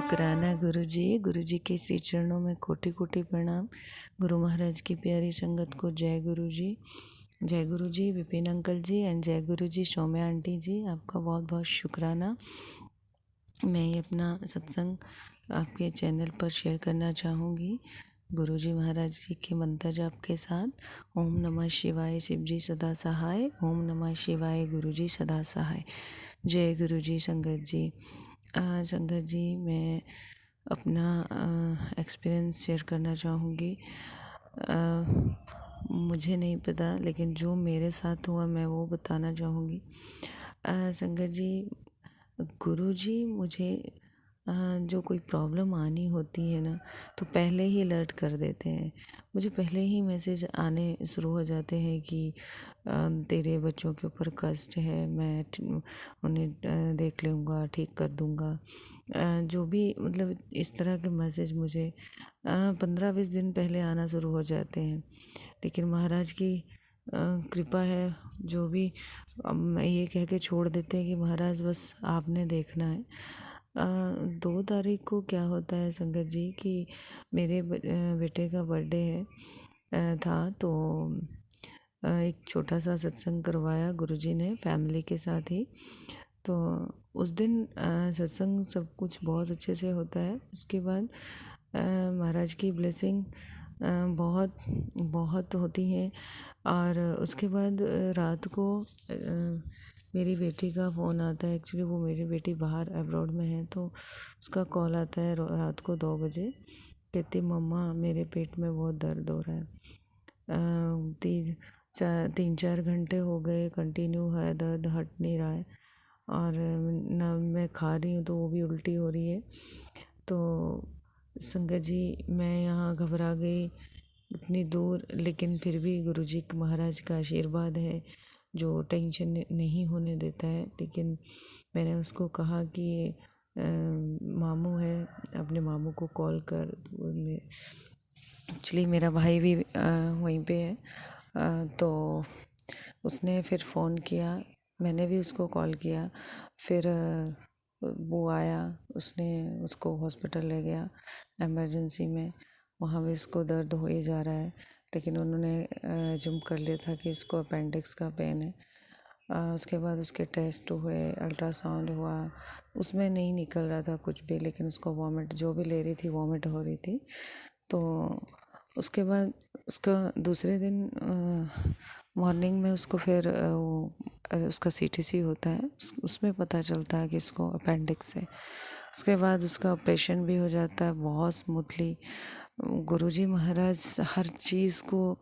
शुक्राना गुरु जी के श्री चरणों में कोटि कोटि प्रणाम। गुरु महाराज की प्यारी संगत को जय गुरु जी विपिन अंकल जी एंड जय गुरु जी सौम्या आंटी जी, आपका बहुत बहुत शुक्राना। मैं ये अपना सत्संग आपके चैनल पर शेयर करना चाहूँगी गुरु जी महाराज जी के मंत्र जाप के साथ। ओम नमः शिवाय शिव जी सदा सहाय, ओम नमः शिवाय गुरु जी सदा सहाय। जय गुरु जी संगत जी। संगत जी, मैं अपना एक्सपीरियंस शेयर करना चाहूँगी। मुझे नहीं पता, लेकिन जो मेरे साथ हुआ मैं वो बताना चाहूँगी। संगत जी, गुरु जी मुझे जो कोई प्रॉब्लम आनी होती है ना, तो पहले ही अलर्ट कर देते हैं। मुझे पहले ही मैसेज आने शुरू हो जाते हैं कि तेरे बच्चों के ऊपर कष्ट है, मैं उन्हें देख लूँगा, ठीक कर दूँगा। जो भी मतलब इस तरह के मैसेज मुझे 15-20 दिन पहले आना शुरू हो जाते हैं। लेकिन महाराज की कृपा है, जो भी ये कह के छोड़ देते हैं कि महाराज बस आपने देखना है। 2 तारीख को क्या होता है संगत जी कि मेरे बेटे का बर्थडे था, तो एक छोटा सा सत्संग करवाया गुरुजी ने फैमिली के साथ ही। तो उस दिन सत्संग सब कुछ बहुत अच्छे से होता है। उसके बाद महाराज की ब्लेसिंग बहुत बहुत होती है। और उसके बाद रात को मेरी बेटी का फ़ोन आता है। एक्चुअली वो मेरी बेटी बाहर अब्रॉड में है, तो उसका कॉल आता है रात को 2 बजे। कहती मम्मा मेरे पेट में बहुत दर्द हो रहा है। 3-4 घंटे हो गए कंटिन्यू है, दर्द हट नहीं रहा है। और ना मैं खा रही हूँ तो वो भी उल्टी हो रही है। तो संगत जी, मैं यहाँ घबरा गई इतनी दूर, लेकिन फिर भी गुरुजी महाराज का आशीर्वाद है जो टेंशन नहीं होने देता है। लेकिन मैंने उसको कहा कि मामू है, अपने मामू को कॉल कर। एक्चुअली मेरा भाई भी वहीं पे है। तो उसने फिर फ़ोन किया, मैंने भी उसको कॉल किया। फिर वो आया, उसने उसको हॉस्पिटल ले गया इमरजेंसी में। वहाँ भी उसको दर्द हो ही जा रहा है, लेकिन उन्होंने जम कर लिया था कि इसको अपेंडिक्स का पेन है। उसके बाद उसके टेस्ट हुए, अल्ट्रासाउंड हुआ, उसमें नहीं निकल रहा था कुछ भी, लेकिन उसको वॉमिट जो भी ले रही थी वॉमिट हो रही थी। तो उसके बाद उसका दूसरे दिन मॉर्निंग में उसको फिर उसका सीटीसी होता है, उसमें पता चलता है कि इसको अपेंडिक्स है। उसके बाद उसका ऑपरेशन भी हो जाता है बहुत स्मूथली। गुरुजी महाराज हर चीज़ को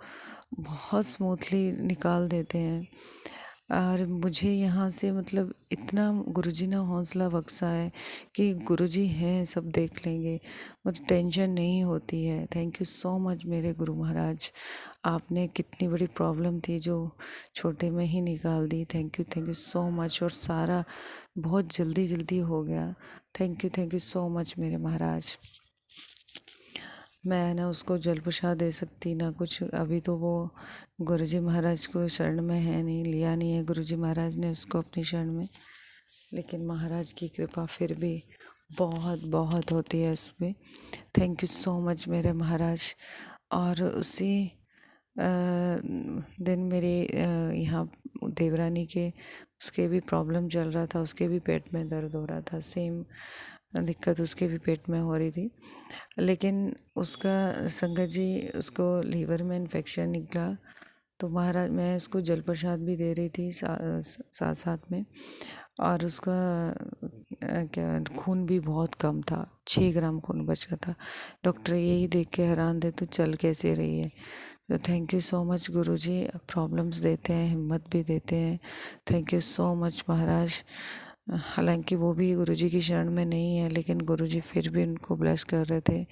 बहुत स्मूथली निकाल देते हैं। और मुझे यहाँ से मतलब इतना गुरुजी ने हौसला बख्शा है कि गुरुजी हैं, सब देख लेंगे, मुझे टेंशन नहीं होती है। थैंक यू सो मच मेरे गुरु महाराज, आपने कितनी बड़ी प्रॉब्लम थी जो छोटे में ही निकाल दी। Thank you so much. और सारा बहुत जल्दी जल्दी हो गया। थैंक यू सो मच मेरे महाराज। मैं ना उसको जल प्रसाद दे सकती ना कुछ, अभी तो वो गुरुजी महाराज को शरण में है नहीं, लिया नहीं है गुरुजी महाराज ने उसको अपनी शरण में। लेकिन महाराज की कृपा फिर भी बहुत बहुत होती है उस पर। थैंक यू सो मच मेरे महाराज। और उसी दिन मेरे यहाँ देवरानी के उसके भी प्रॉब्लम चल रहा था, उसके भी पेट में दर्द हो रहा था, सेम दिक्कत उसके भी पेट में हो रही थी। लेकिन उसका संगत जी उसको लीवर में इन्फेक्शन निकला, तो महाराज मैं उसको जल प्रसाद भी दे रही थी साथ साथ में। और उसका क्या खून भी बहुत कम था, 6 ग्राम खून बचा था। डॉक्टर यही देख के हैरान थे तो चल कैसे रही है। तो thank you so much Guruji, problems देते हैं, हिम्मत भी देते हैं। थैंक यू सो मच महाराज। हालांकि वो भी गुरुजी की शरण में नहीं है, लेकिन गुरुजी फिर भी उनको ब्लेस कर रहे थे।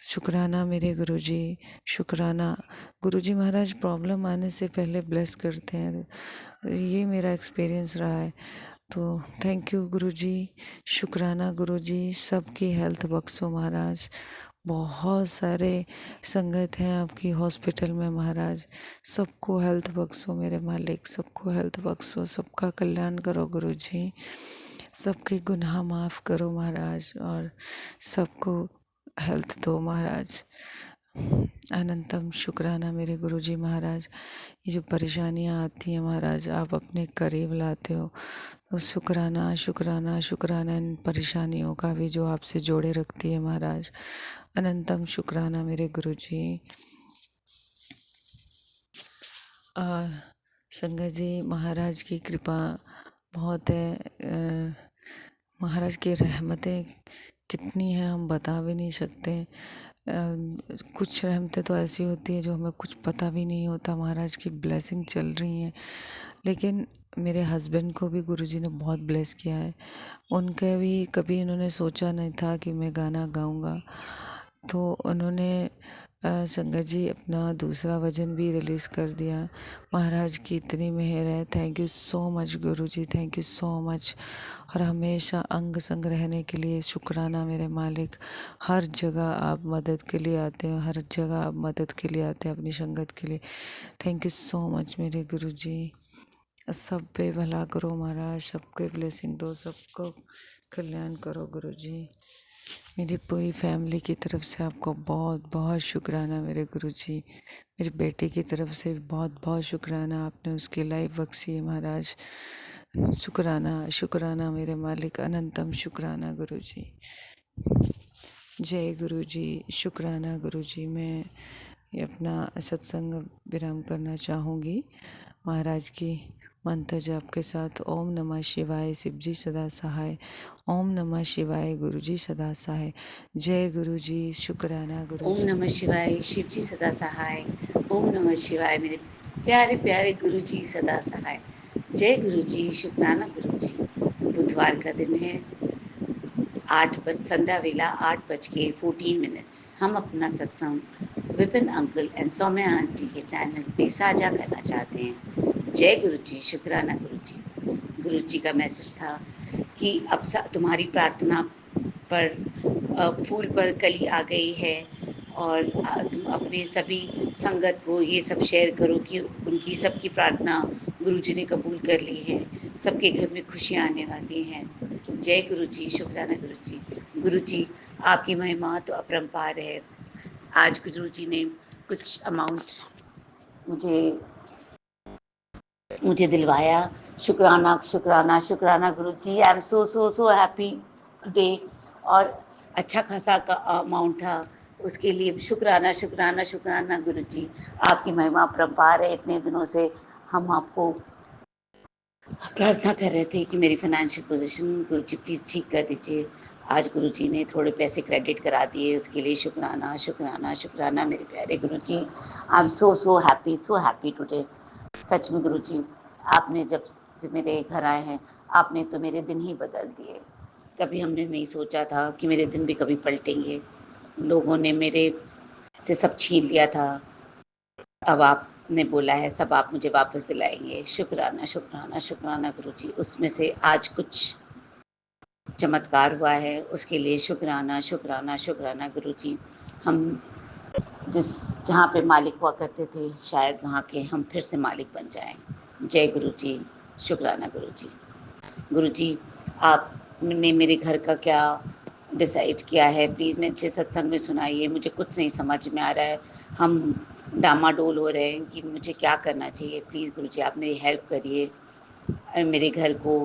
शुक्राना मेरे गुरुजी, शुक्राना। गुरुजी महाराज प्रॉब्लम आने से पहले ब्लेस करते हैं, ये मेरा एक्सपीरियंस रहा है। तो थैंक यू गुरुजी, शुक्राना गुरुजी। सबकी हेल्थ बख्शो महाराज। बहुत सारे संगत हैं आपकी हॉस्पिटल में महाराज, सबको हेल्थ बख्शो मेरे मालिक, सबको हेल्थ बख्शो, सबका कल्याण करो गुरुजी। सबके गुनाह माफ़ करो महाराज, और सबको हेल्थ दो महाराज। अनंतम शुक्राना मेरे गुरुजी महाराज। ये जो परेशानियाँ आती हैं महाराज, आप अपने करीब लाते हो, तो शुक्राना शुक्राना शुक्राना इन परेशानियों का भी जो आपसे जोड़े रखती है महाराज। अनंतम शुक्राना मेरे गुरुजी। और संगत जी, महाराज की कृपा बहुत है। महाराज की रहमतें कितनी हैं हम बता भी नहीं सकते। कुछ रहमतें तो ऐसी होती है जो हमें कुछ पता भी नहीं होता महाराज की ब्लेसिंग चल रही हैं। लेकिन मेरे हस्बैंड को भी गुरुजी ने बहुत ब्लेस किया है। उनके भी कभी इन्होंने सोचा नहीं था कि मैं गाना गाऊंगा, तो उन्होंने संगत जी अपना दूसरा भजन भी रिलीज़ कर दिया। महाराज की इतनी मेहर है। Thank you so much Guruji, thank you so much. और हमेशा अंग संग रहने के लिए शुक्राना मेरे मालिक। हर जगह आप मदद के लिए आते हो, हर जगह आप मदद के लिए आते हैं अपनी संगत के लिए। थैंक यू सो मच मेरे गुरुजी। सब पे भला करो महाराज, सबके ब्लेसिंग दो, सबको कल्याण करो गुरुजी। मेरी पूरी फैमिली की तरफ से आपको बहुत बहुत शुक्राना मेरे गुरुजी। मेरी बेटी की तरफ से बहुत बहुत शुक्राना, आपने उसकी लाइफ बख्शी है महाराज। शुक्राना शुक्राना मेरे मालिक, अनंतम शुक्राना गुरुजी। जय गुरुजी, शुक्राना गुरुजी। मैं ये अपना सत्संग विराम करना चाहूँगी महाराज की मंत्र जाप के साथ। ओम नमः शिवाय, शिवजी सदा सहाय। ओम नमः शिवाय, गुरुजी सदा सहाय। जय गुरुजी, शुक्राना ओम गुरुजी। नमः शिवाय, शिव जी सदा सहाय। ओम नमः शिवाय, मेरे प्यारे प्यारे गुरु जी सदा सहाय। जय गुरु जी, शुक्राना गुरु जी। बुधवार का दिन है, संध्या वेला 8:14। हम अपना सत्संग Vipin uncle and Saumya aunty के चैनल पे साझा करना चाहते हैं। जय गुरु जी, शुक्राना गुरु जी। गुरु जी का मैसेज था कि अब तुम्हारी प्रार्थना पर फूल पर कली आ गई है, और तुम अपने सभी संगत को ये सब शेयर करो कि उनकी सबकी प्रार्थना गुरु जी ने कबूल कर ली है, सबके घर में खुशियाँ आने वाली हैं। जय गुरु जी, शुक्राना गुरु जी। गुरु जी, आपकी महिमा तो अपरंपार है। आज गुरु जी ने कुछ अमाउंट मुझे मुझे दिलवाया। शुक्राना शुक्राना शुक्राना Guru ji. I am so so so happy today. और अच्छा खासा का अमाउंट था, उसके लिए शुक्राना शुक्राना शुक्राना गुरु जी। आपकी महिमा अपरंपार है। इतने दिनों से हम आपको प्रार्थना कर रहे थे कि मेरी financial position Guru ji please ठीक कर दीजिए। आज गुरु जी ने थोड़े पैसे क्रेडिट करा दिए, उसके लिए शुक्राना शुक्राना शुक्राना मेरे प्यारे Guru ji. I am so so happy today. सच में गुरु जी, आपने जब से मेरे घर आए हैं, आपने तो मेरे दिन ही बदल दिए। कभी हमने नहीं सोचा था कि मेरे दिन भी कभी पलटेंगे। लोगों ने मेरे से सब छीन लिया था, अब आपने बोला है सब आप मुझे वापस दिलाएंगे। शुक्राना शुक्राना शुक्राना गुरु जी। उसमें से आज कुछ चमत्कार हुआ है, उसके लिए शुक्राना शुक्राना शुक्राना गुरु जी। हम जहाँ पे मालिक हुआ करते थे, शायद वहाँ के हम फिर से मालिक बन जाएं। जय गुरु जी, शुक्राना गुरु जी। गुरु जी, आपने मेरे घर का क्या डिसाइड किया है, प्लीज़ मुझे सत्संग में सुनाइए। मुझे कुछ नहीं समझ में आ रहा है। हम डामाडोल हो रहे हैं कि मुझे क्या करना चाहिए। प्लीज़ गुरु जी, आप मेरी हेल्प करिए। मेरे घर को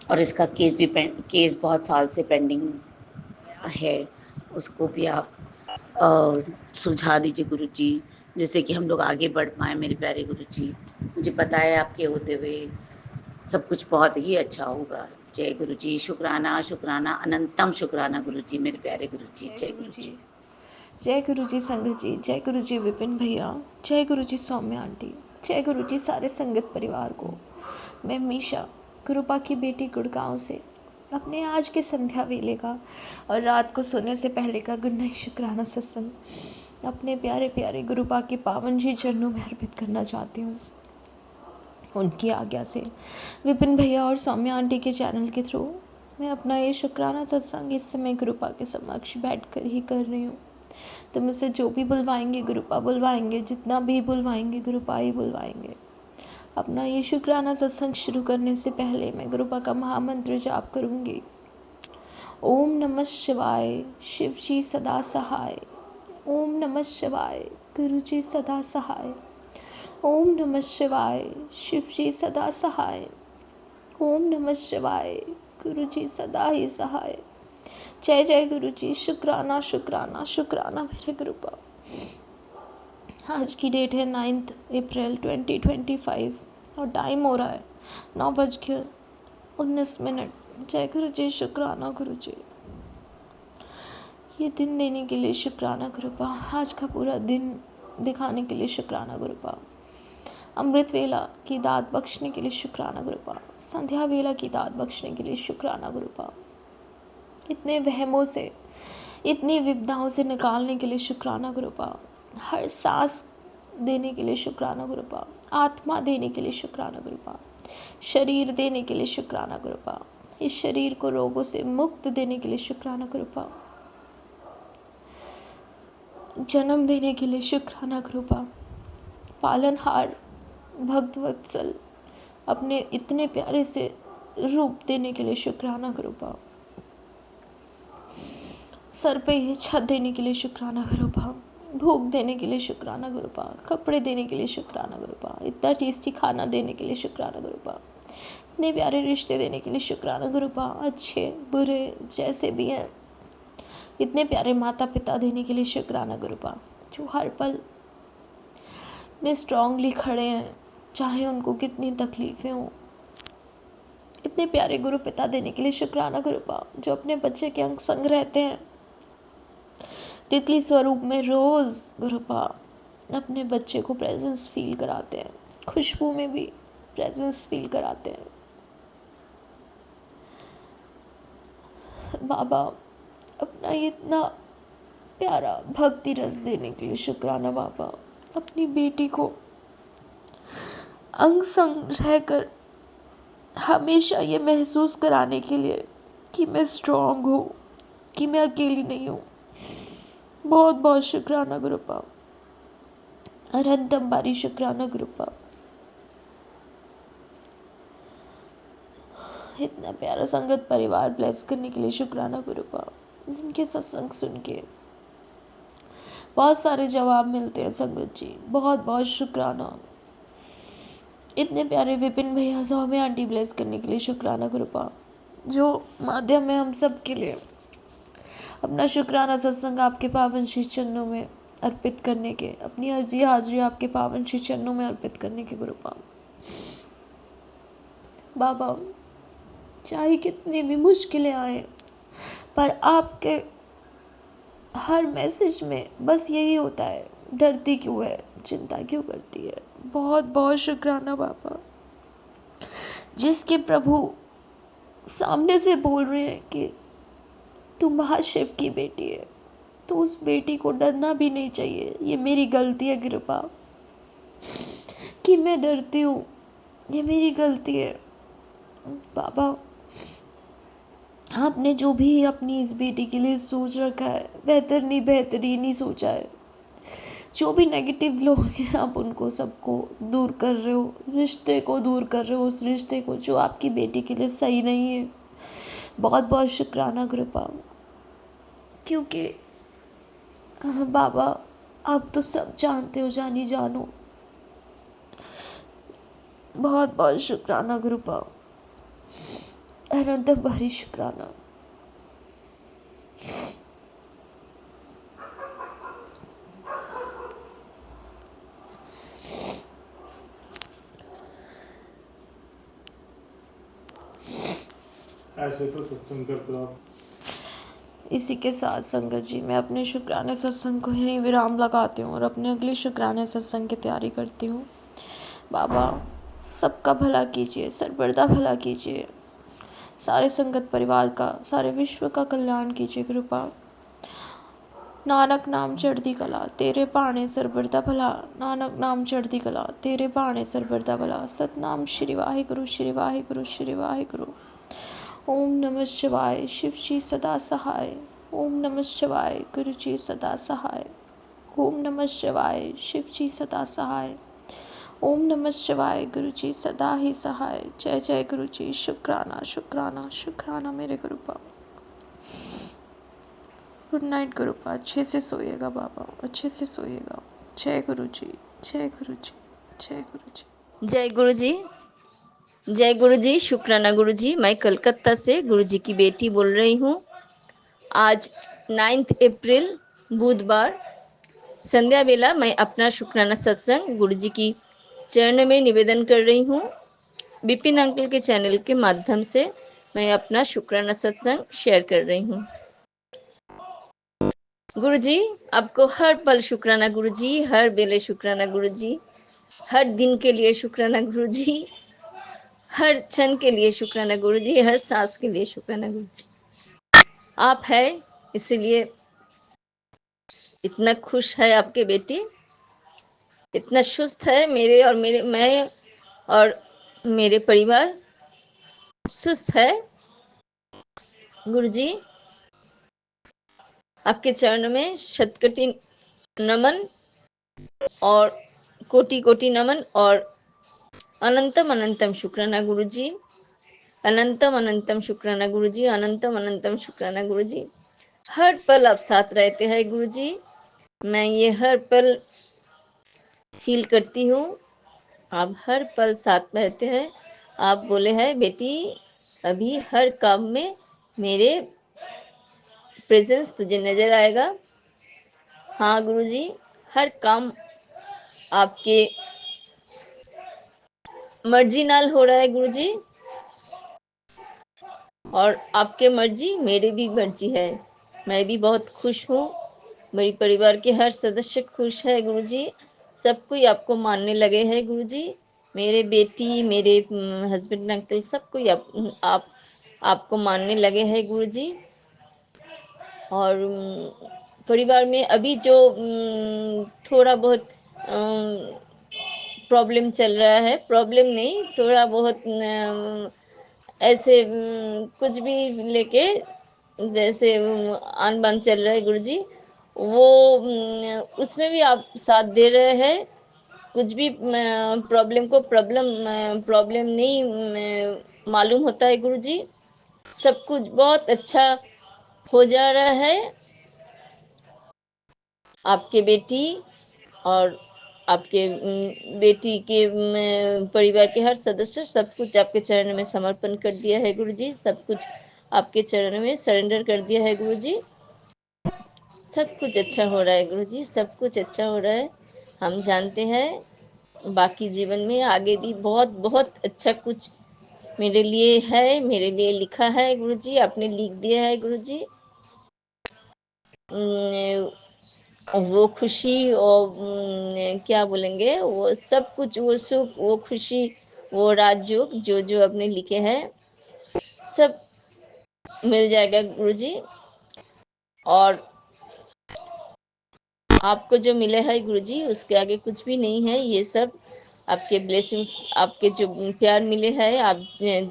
और इसका केस बहुत साल से पेंडिंग है, उसको भी आप सुलझा दीजिए गुरु जी, जिससे कि हम लोग आगे बढ़ पाएँ मेरे प्यारे गुरु जी। मुझे पता है आपके होते हुए सब कुछ बहुत ही अच्छा होगा। जय गुरु जी, शुक्राना शुक्राना अनंतम शुक्राना गुरु जी, मेरे प्यारे गुरु जी। जय जय गुरु गुरु जी। जी। जय गुरु जी संगत जी। जय गुरु जी विपिन भैया। जय गुरु जी सौम्या आंटी। जय गुरु जी सारे संगत परिवार को। मैं मीशा, गुरुपा की बेटी, गुड़गांव से अपने आज के संध्या वेले का और रात को सोने से पहले का गुड नाइट शुक्राना सत्संग अपने प्यारे प्यारे गुरुपा के पावन जी चरणों में अर्पित करना चाहती हूँ। उनकी आज्ञा से विपिन भैया और सौम्या आंटी के चैनल के थ्रू मैं अपना ये शुक्राना सत्संग इस समय गुरुपा के समक्ष बैठ कर ही कर रही हूँ। तो मुझसे जो भी बुलवाएंगे गुरुपा बुलवाएंगे, जितना भी बुलवाएंगे गुरुपा ही बुलवाएंगे। अपना ये शुक्राना सत्संग शुरू करने से पहले मैं गुरुपा का महामंत्र जाप करूंगी। ओम नमः शिवाय, शिव जी सदा सहाय। ओम नमः शिवाय, गुरु जी सदा सहाय। ओम नमः शिवाय, शिव जी सदा सहाय। ओम नमः शिवाय, गुरु जी सदा ही सहाय। जय जय गुरु जी। शुक्राना शुक्राना शुक्राना मेरे गुरुपा। आज की डेट है 9 अप्रैल 2025 और टाइम हो रहा है 9:19। जय गुरु जी। शुक्राना गुरु जी, ये दिन देने के लिए शुक्राना गुरुपा। आज का पूरा दिन दिखाने के लिए शुक्राना गुरुपा। अमृत वेला की दात बख्शने के लिए शुक्राना गुरुपा। संध्या वेला की दात बख्शने के लिए शुक्राना गुरुपा। इतने वहमों से, इतनी विपदाओं से निकालने के लिए शुक्राना गुरुपा। हर सांस देने के लिए शुक्राना गुरुपा। आत्मा देने के लिए शुक्राना गुरुपा। शरीर देने के लिए शुक्राना गुरुपा। इस शरीर को रोगों से मुक्त देने के लिए शुक्राना गुरुपा। जन्म देने के लिए शुक्राना गुरुपा। पालनहार भक्त वत्सल अपने इतने प्यारे से रूप देने के लिए शुक्राना गुरुपा। सर पे ये छत देने के लिए शुक्राना गुरुपा। भूख देने के लिए शुक्राना गुरुपा। कपड़े देने के लिए शुक्राना गुरुपा। इतना टेस्टी खाना देने के लिए शुक्राना गुरुपा। इतने प्यारे रिश्ते देने के लिए शुक्राना गुरुपा। अच्छे बुरे जैसे भी हैं, इतने प्यारे माता पिता देने के लिए शुक्राना गुरुपा, जो हर पल इतने स्ट्रांगली खड़े हैं, चाहे उनको कितनी तकलीफें हों। इतने प्यारे गुरु पिता देने के लिए शुक्राना गुरुपा, जो अपने बच्चे के अंग संग रहते हैं, तितली स्वरूप में रोज गुरुपा अपने बच्चे को प्रेजेंस फील कराते हैं, खुशबू में भी प्रेजेंस फील कराते हैं। बाबा अपना ये इतना प्यारा भक्ति रस देने के लिए शुक्राना बाबा। अपनी बेटी को अंग संग रहकर हमेशा ये महसूस कराने के लिए कि मैं स्ट्रांग हूँ, कि मैं अकेली नहीं हूँ। बहुत बहुत शुक्राना गुरुपा। अनंतम बारी शुक्राना गुरुपा। इतना प्यारा संगत परिवार ब्लेस करने के लिए शुक्राना गुरुपा। जिनके सत्संग सुन के बहुत सारे जवाब मिलते हैं संगत जी, बहुत बहुत शुक्राना। इतने प्यारे विपिन भैया सौम्या आंटी ब्लेस करने के लिए शुक्राना गुरुपा, जो माध्यम है हम सब के लिए अपना शुक्राना सत्संग आपके पावन श्री चरणों में अर्पित करने के, अपनी अर्जी हाजिरी आपके पावन श्री चरणों में अर्पित करने के गुरुपा। बाबा चाहे कितनी भी मुश्किलें आए, पर आपके हर मैसेज में बस यही होता है, डरती क्यों है, चिंता क्यों करती है। बहुत बहुत शुक्राना बाबा। जिसके प्रभु सामने से बोल रहे हैं कि तू महाशिव की बेटी है, तो उस बेटी को डरना भी नहीं चाहिए। ये मेरी गलती है कृपा कि मैं डरती हूँ, ये मेरी गलती है बाबा। आपने जो भी अपनी इस बेटी के लिए सोच रखा है, बेहतरीन ही सोचा है। जो भी नेगेटिव लोग हैं, आप उनको सबको दूर कर रहे हो, रिश्ते को दूर कर रहे हो, उस रिश्ते को जो आपकी बेटी के लिए सही नहीं है। बहुत बहुत शुक्राना कृपा, क्योंकि बाबा आप तो सब जानते हो, जानी जानो। बहुत बहुत शुक्राना कृपा, अनंत भारी शुक्राना। ऐसे तो सत्संग करते हो आप। इसी के साथ संगत जी मैं अपने शुक्राने सत्संग को यहीं विराम लगाती हूँ और अपने अगले शुक्राने सत्संग की तैयारी करती हूँ। बाबा सबका भला कीजिए, सर्वदा भला कीजिए, सारे संगत परिवार का, सारे विश्व का कल्याण कीजिए कृपा। नानक नाम चढ़ती कला तेरे पाने सर्वदा भला, नानक नाम चढ़ती कला तेरे पाने सर्वदा भला। सतनाम श्री वाहिगुरु श्री वाहिगुरु श्री वाहिगुरु। ओम नमः शिवाय, शिव जी सदा सहाय। ओम नमः शिवाय, गुरु जी सदा सहाय। ओम नमः शिवाय, शिव जी सदा सहाय। ओम नमः शिवाय गुरु जी सदा ही सहाय। जय जय गुरु जी। शुक्राना शुक्राना शुक्राना मेरे गुरुपा। Good night गुरुपा। अच्छे से सोइएगा बाबा, अच्छे से सोइएगा। जय गुरु जी, जय गुरु जी, जय गुरु जी। जय गुरु जी। जय गुरु जी। शुक्राना गुरु जी। मैं कलकत्ता से गुरु जी की बेटी बोल रही हूँ। आज 9 अप्रैल बुधवार संध्या बेला मैं अपना शुक्राना सत्संग गुरु जी की चरण में निवेदन कर रही हूँ। विपिन अंकल के चैनल के माध्यम से मैं अपना शुक्राना सत्संग शेयर कर रही हूँ। गुरु जी आपको हर पल शुक्राना गुरु जी, हर बेले शुक्राना गुरु जी, हर दिन के लिए शुक्राना गुरु जी, हर क्षण के लिए शुक्राना गुरु जी, हर सांस के लिए शुक्राना गुरु जी। आप है इसीलिए इतना खुश है आपके बेटी, इतना सुस्त है। मैं और मेरे परिवार सुस्त है। गुरु जी आपके चरण में शतकोटि नमन और कोटि कोटि नमन और अनंतम अनंतम शुक्राना गुरु जी, अनंतम अनंतम शुक्राना गुरु जी, अनंतम अनंतम शुक्राना गुरु जी। हर पल आप साथ रहते हैं गुरु जी, मैं ये हर पल फील करती हूँ। आप हर पल साथ में रहते हैं। आप बोले हैं बेटी अभी हर काम में मेरे प्रेजेंस तुझे नजर आएगा। हाँ गुरु जी, हर काम आपके मर्जी नाल हो रहा है गुरु जी, और आपके मर्जी मेरे भी मर्जी है। मैं भी बहुत खुश हूँ, मेरी परिवार के हर सदस्य खुश है गुरु जी। सब कोई आपको मानने लगे हैं गुरु जी। मेरे बेटी, मेरे हस्बैंड अंकल सब कोई आप आपको मानने लगे हैं गुरु जी। और परिवार में अभी जो थोड़ा बहुत प्रॉब्लम चल रहा है, प्रॉब्लम नहीं, थोड़ा बहुत ऐसे कुछ भी लेके जैसे आन बान चल रहा है गुरु जी, वो उसमें भी आप साथ दे रहे हैं। कुछ भी प्रॉब्लम नहीं मालूम होता है गुरु जी। सब कुछ बहुत अच्छा हो जा रहा है। आपके बेटी और आपके बेटी के परिवार के हर सदस्य सब कुछ आपके चरण में समर्पण कर दिया है गुरु जी। सब कुछ आपके चरण में सरेंडर कर दिया है गुरु जी। सब कुछ अच्छा हो रहा है गुरु जी, सब कुछ अच्छा हो रहा है। हम जानते हैं बाकी जीवन में आगे भी बहुत बहुत अच्छा कुछ मेरे लिए है, मेरे लिए लिखा है गुरु जी, आपने लिख दिया है गुरु जी। वो खुशी और क्या बोलेंगे, वो सब कुछ, वो सुख, वो खुशी, वो राजयोग जो जो आपने लिखे हैं सब मिल जाएगा गुरु जी। और आपको जो मिले है गुरु जी उसके आगे कुछ भी नहीं है। ये सब आपके ब्लेसिंग्स, आपके जो प्यार मिले हैं, आप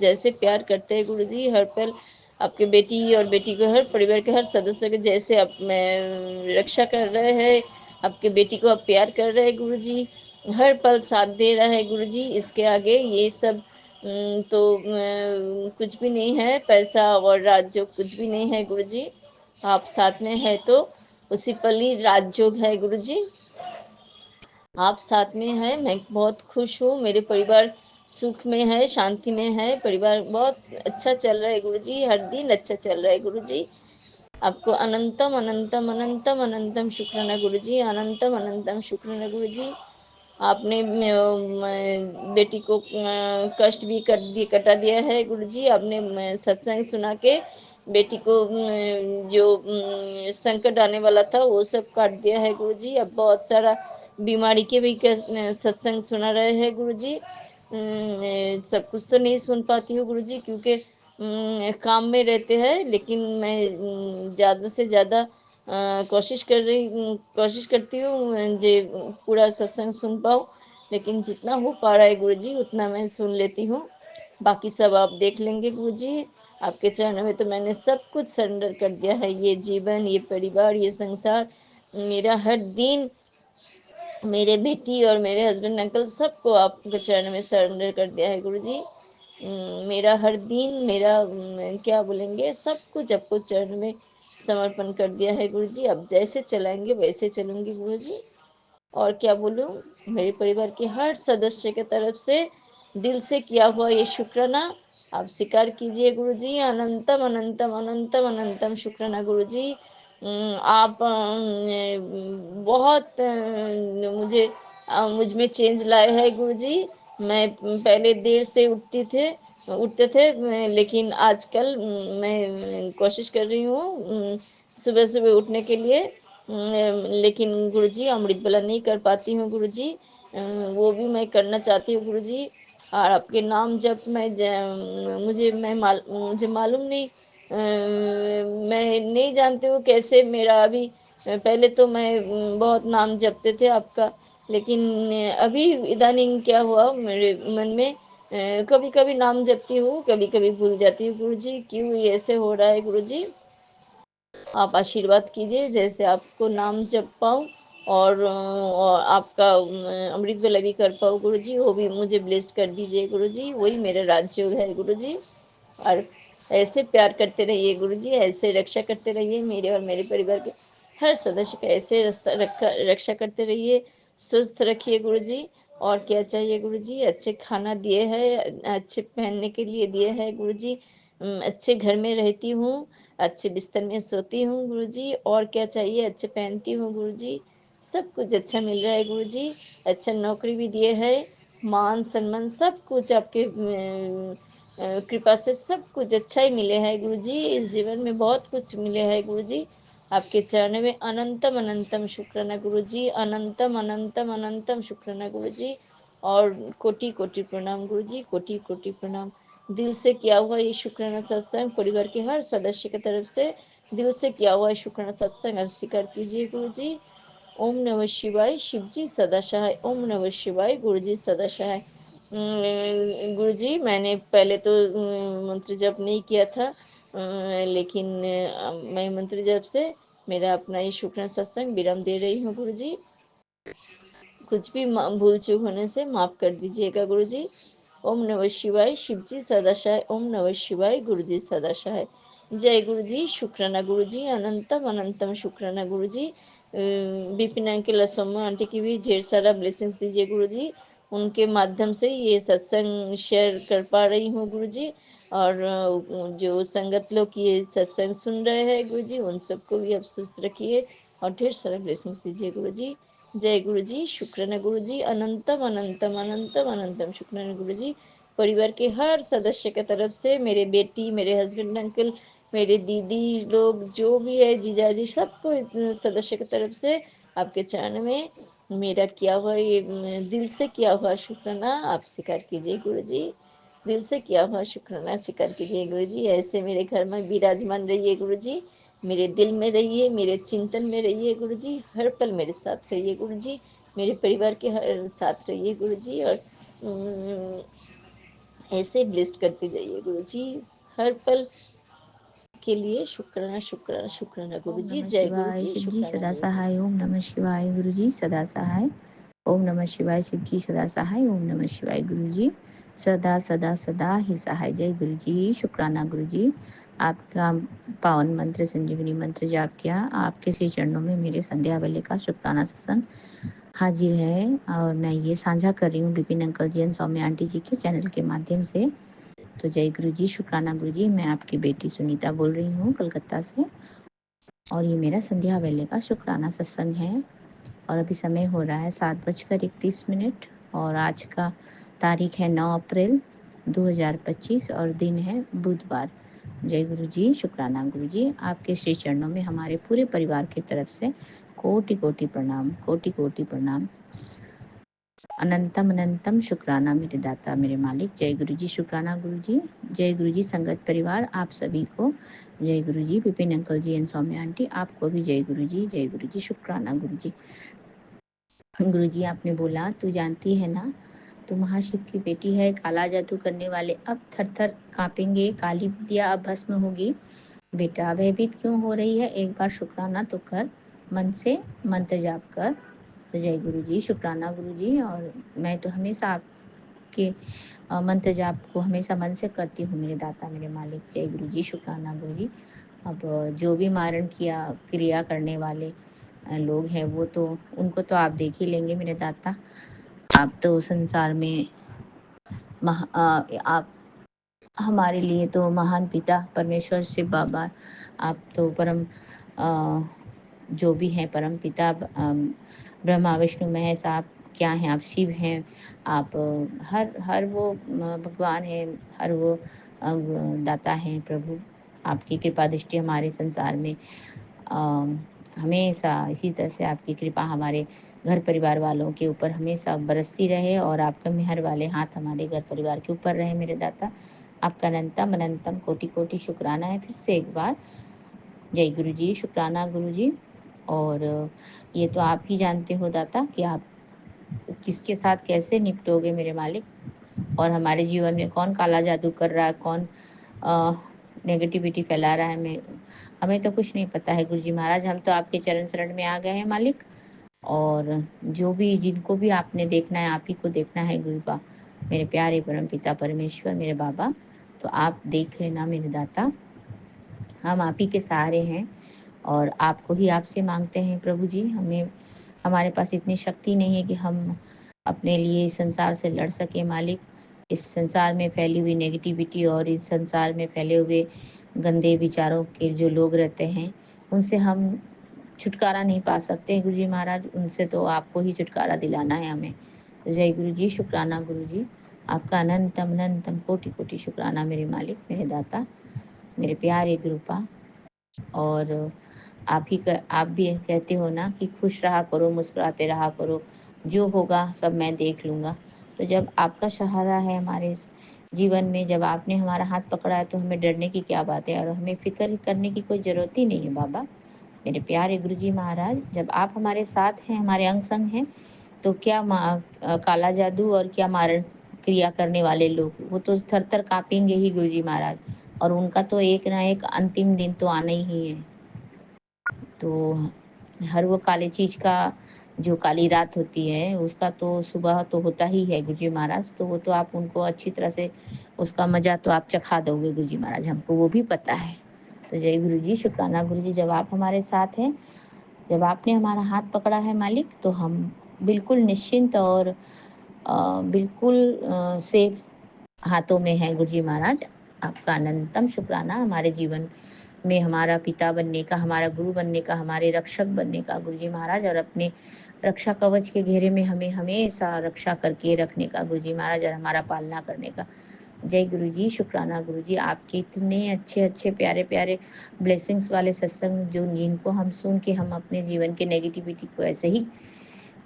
जैसे प्यार करते हैं गुरु जी हर पल आपके बेटी और बेटी को, हर परिवार के हर सदस्य के जैसे आप रक्षा कर रहे हैं, आपके बेटी को आप प्यार कर रहे हैं गुरु जी, हर पल साथ दे रहा है गुरु जी। इसके आगे ये सब तो कुछ भी नहीं है, पैसा और राज्य कुछ भी नहीं है गुरु जी। आप साथ में है तो उसी पल ही राजयोग है गुरु जी। आप साथ में हैं, मैं बहुत खुश हूँ। मेरे परिवार सुख में है, शांति में है, परिवार बहुत अच्छा चल रहा है गुरु जी, हर दिन अच्छा चल रहा है गुरु जी। आपको अनंतम अनंतम अनंतम अनंतम शुक्राना गुरु जी, अनंतम अनंतम शुक्राना गुरु जी। आपने बेटी को कष्ट भी कटा दिया है गुरु जी। आपने सत्संग सुना के बेटी को जो संकट आने वाला था वो सब काट दिया है गुरु जी। अब बहुत सारा बीमारी के भी सत्संग सुना रहे हैं गुरु जी। सब कुछ तो नहीं सुन पाती हूँ गुरु जी क्योंकि काम में रहते हैं, लेकिन मैं ज़्यादा से ज़्यादा कोशिश करती हूँ जे पूरा सत्संग सुन पाऊँ, लेकिन जितना हो पा रहा है गुरु जी उतना मैं सुन लेती हूँ। बाकी सब आप देख लेंगे गुरु जी। आपके चरणों में तो मैंने सब कुछ सरेंडर कर दिया है। ये जीवन, ये परिवार, ये संसार, मेरा हर दिन मेरे बेटी और मेरे हस्बैंड अंकल सबको आपके चरण में सरेंडर कर दिया है गुरुजी। मेरा हर दिन मेरा क्या बोलेंगे सब कुछ आपको चरण में समर्पण कर दिया है गुरुजी। अब जैसे चलाएंगे वैसे चलूँगी गुरुजी। और क्या बोलूँ, मेरे परिवार के हर सदस्य की तरफ से दिल से किया हुआ ये शुक्राना आप स्वीकार कीजिए गुरुजी। अनंतम अनंतम अनंतम अनंतम शुक्राना गुरुजी। आप बहुत मुझ में चेंज लाए हैं गुरुजी। मैं पहले देर से उठते थे लेकिन आजकल मैं कोशिश कर रही हूँ सुबह सुबह उठने के लिए। लेकिन गुरुजी अमृत वाला नहीं कर पाती हूँ गुरुजी। वो भी मैं करना चाहती हूँ गुरुजी। और आपके नाम जब मुझे मालूम नहीं, मैं नहीं जानती हूँ कैसे मेरा अभी पहले तो मैं बहुत नाम जपते थे आपका। लेकिन अभी इदानीं क्या हुआ मेरे मन में, कभी कभी नाम जपती हूँ कभी कभी भूल जाती हूँ गुरुजी। क्यों ये ऐसे हो रहा है गुरुजी? आप आशीर्वाद कीजिए जैसे आपको नाम जप पाऊँ और आपका अमृत वेला भी कर पाऊँ गुरुजी। वो भी मुझे ब्लेस्ड कर दीजिए गुरुजी। वही मेरा राजयोग है गुरुजी। और ऐसे प्यार करते रहिए गुरुजी, ऐसे रक्षा करते रहिए मेरे और मेरे परिवार के हर सदस्य का ऐसे रक्षा करते रहिए। स्वस्थ रखिए गुरुजी। और क्या चाहिए गुरुजी? अच्छे खाना दिए हैं, अच्छे पहनने के लिए दिए हैं गुरुजी। अच्छे घर में रहती हूँ, अच्छे बिस्तर में सोती हूँ गुरुजी। और क्या चाहिए? अच्छे पहनती हूँ गुरुजी। सब कुछ अच्छा मिल रहा है गुरुजी। अच्छा नौकरी भी दिए है, मान सम्मान सब कुछ आपके कृपा से सब कुछ अच्छा ही मिले हैं गुरुजी। इस जीवन में बहुत कुछ मिले हैं गुरुजी। आपके चरण में अनंतम अनंतम शुक्राना गुरुजी। अनंतम अनंतम अनंतम शुक्राना गुरुजी। और कोटि कोटि प्रणाम गुरुजी, कोटि कोटि प्रणाम। दिल से किया हुआ ये शुक्राना सत्संग परिवार के हर सदस्य की तरफ से दिल से किया हुआ शुक्राना सत्संग आप स्वीकार कीजिए गुरुजी। ओम नमः शिवाय, शिवजी सदा सहाय। ओम नमः शिवाय, गुरुजी सदा सहाय। गुरुजी मैंने पहले तो मंत्र जप नहीं किया था, लेकिन मैं मंत्र जप से मेरा अपना ये शुक्राना सत्संग विराम दे रही हूँ गुरुजी। कुछ भी भूल चूक होने से माफ़ कर दीजिएगा गुरुजी। ओम नमः शिवाय, शिवजी सदा सहाय। ओम नमः शिवाय, गुरुजी सदा सहाय। जय गुरुजी, शुक्राना गुरुजी, अनंतम अनंतम शुक्राना गुरुजी। बिपिन अंकल सौम्या आंटी की भी ढेर सारा ब्लेसिंग्स दीजिए गुरुजी। उनके माध्यम से ये सत्संग शेयर कर पा रही हूँ गुरुजी। और जो संगत लोग ये सत्संग सुन रहे हैं गुरुजी उन सबको भी आप सुस्त रखिए और ढेर सारा ब्लेसिंग्स दीजिए गुरुजी। जय गुरुजी, शुक्राना गुरुजी, अनंतम अनंतम अनंतम अनंतम शुक्राना गुरुजी। परिवार के हर सदस्य की तरफ से मेरे बेटी, मेरे हस्बैंड अंकल, मेरे दीदी लोग जो भी है, जीजाजी सबको सदस्य की तरफ से आपके चरण में मेरा किया हुआ ये दिल से किया हुआ शुक्राना आप स्वीकार कीजिए गुरुजी। दिल से किया हुआ शुक्राना स्वीकार कीजिए गुरुजी। ऐसे मेरे घर में विराजमान रहिए गुरुजी। मेरे दिल में रहिए, मेरे चिंतन में रहिए गुरुजी। हर पल मेरे साथ रहिए गुरुजी। मेरे परिवार के हर साथ रहिए गुरुजी। और ऐसे ब्लेस्ड करते जाइए गुरुजी। हर पल के लिए शुक्राना शुक्राना शुक्राना ओम गुरुजी। नमः जय शिवाय, गुरुजी, शिवजी शुक्राना सदा गुरुजी। सहाय। ओम नमः शिवाय, गुरुजी सदा सहाय। ओम नमः शिवाय, शिवजी सदा सहाय। ओम नमः शिवाय, गुरुजी सदा सदा सदा ही सहाय। जय गुरुजी, शुक्राना गुरुजी। आपका पावन मंत्र संजीवनी मंत्र जाप किया। आपके श्री चरणों में मेरे संध्या वेले का शुक्राना सत्संग हाजिर है और मैं ये साझा कर रही हूँ Vipin uncle ji and Saumya aunty ji के चैनल के माध्यम से। तो जय गुरुजी, शुक्राना गुरुजी। मैं आपकी बेटी सुनीता बोल रही हूँ कलकत्ता से और ये मेरा संध्या वेले का शुक्राना सत्संग है। और अभी समय हो रहा है 7:31 और आज का तारीख है 9 अप्रैल 2025 और दिन है बुधवार। जय गुरु जी, शुक्राना गुरु जी। आपके श्री चरणों में हमारे पूरे परिवार की तरफ से कोटि कोटि प्रणाम, कोटि कोटि प्रणाम। अनंतम अनंतम शुक्राना मेरे दाता, मेरे मालिक। जय गुरु जी, शुक्राना गुरु जी। जय गुरु जी संगत परिवार, आप सभी को जय Guru ji. Vipin uncle ji and Saumya aunty आपको भी जय गुरु जी, जय गुरु जी, शुक्राना गुरु जी। गुरु जी आपने बोला तू जानती है ना, तू महाशिव की बेटी है, काला जादू करने वाले अब थर थर कांपेंगे, काली विद्या अब भस्म होगी। बेटा भयभीत क्यों हो रही है, एक बार शुक्राना तो कर, मन से मंत्र जाप कर। तो जय गुरु जी, शुक्राना गुरु जी। और मैं तो हमेशा आपके मंत्र जाप को हमेशा मन से करती हूँ मेरे दाता मेरे मालिक। जय गुरु जी, शुक्राना गुरु जी। अब जो भी मारण किया क्रिया करने वाले लोग हैं वो तो उनको तो आप देख ही लेंगे मेरे दाता। आप तो संसार में आप हमारे लिए तो महान पिता परमेश्वर शिव बाबा, आप तो परम अ, जो भी हैं परम पिता ब्रह्मा विष्णु महेश, आप क्या हैं? आप शिव हैं। आप हर वो भगवान हैं, हर वो दाता हैं प्रभु। आपकी कृपा दृष्टि हमारे संसार में हमेशा इसी तरह से आपकी कृपा हमारे घर परिवार वालों के ऊपर हमेशा बरसती रहे और आपका मेहर वाले हाथ हमारे घर परिवार के ऊपर रहे मेरे दाता। आपका अनंतम अनंतम कोटि कोटि शुक्राना है फिर से एक बार। जय गुरु जी, शुक्राना गुरु जी। और ये तो आप ही जानते हो दाता कि आप किसके साथ कैसे निपटोगे मेरे मालिक, और हमारे जीवन में कौन काला जादू कर रहा है, कौन नेगेटिविटी फैला रहा है। हमें तो कुछ नहीं पता है गुरु जी महाराज। हम तो आपके चरण शरण में आ गए हैं मालिक, और जो भी जिनको भी आपने देखना है आप ही को देखना है गुरु का। मेरे प्यारे परम पिता परमेश्वर मेरे बाबा, तो आप देख लेना मेरे दाता। हम आप ही के सहारे हैं और आपको ही आपसे मांगते हैं प्रभु जी। हमारे पास इतनी शक्ति नहीं है कि हम अपने लिए इस संसार से लड़ सके मालिक। इस संसार में फैली हुई नेगेटिविटी और इस संसार में फैले हुए गंदे विचारों के जो लोग रहते हैं उनसे हम छुटकारा नहीं पा सकते गुरु जी महाराज। उनसे तो आपको ही छुटकारा दिलाना है हमें। तो जय गुरु जी, शुक्राना गुरु जी। आपका अनंतम अनंतम कोटि कोटि शुक्राना मेरे मालिक मेरे दाता मेरे प्यारे गुरुपा। और आप भी कहते हो ना कि खुश रहा करो, मुस्कुराते रहा करो, जो होगा सब मैं देख लूँगा। तो जब आपका सहारा है हमारे जीवन में, जब आपने हमारा हाथ पकड़ा है तो हमें डरने की क्या बात है, और हमें फ़िक्र करने की कोई ज़रूरत ही नहीं है बाबा। मेरे प्यारे गुरुजी महाराज, जब आप हमारे साथ हैं, हमारे अंग संग हैं, तो क्या काला जादू और क्या मारण क्रिया करने वाले लोग, वो तो थर-थर काँपेंगे ही गुरुजी महाराज, और उनका तो एक ना एक अंतिम दिन तो आना ही है। तो हर वो काली चीज़ का जो काली रात होती है, उसका तो सुबह तो होता ही है गुरुजी महाराज, तो वो तो आप उनको अच्छी तरह से उसका मज़ा तो आप चखा दोगे गुरुजी महाराज, हमको वो भी पता है। तो जय गुरुजी, शुक्राना गुरुजी, जब आप हमारे साथ हैं, जब आपने हमारा हाथ पकड़ा है मालिक, तो हम बिल्कुल निश्चिंत और बिल्कुल सेफ हाथों में हैं गुरुजी महाराज। आपका अनंतम शुक्राना हमारे जीवन में हमारा पिता बनने का, हमारा गुरु बनने का, हमारे रक्षक बनने का गुरुजी महाराज, और अपने रक्षा कवच के घेरे में हमें हमेशा रक्षा करके रखने का गुरुजी महाराज, और हमारा पालना करने का। जय गुरुजी, शुक्राना गुरुजी। आपके इतने अच्छे-अच्छे प्यारे-प्यारे ब्लेसिंग्स वाले सत्संग जो जिनको हम सुन के हम अपने जीवन के नेगेटिविटी को ऐसे ही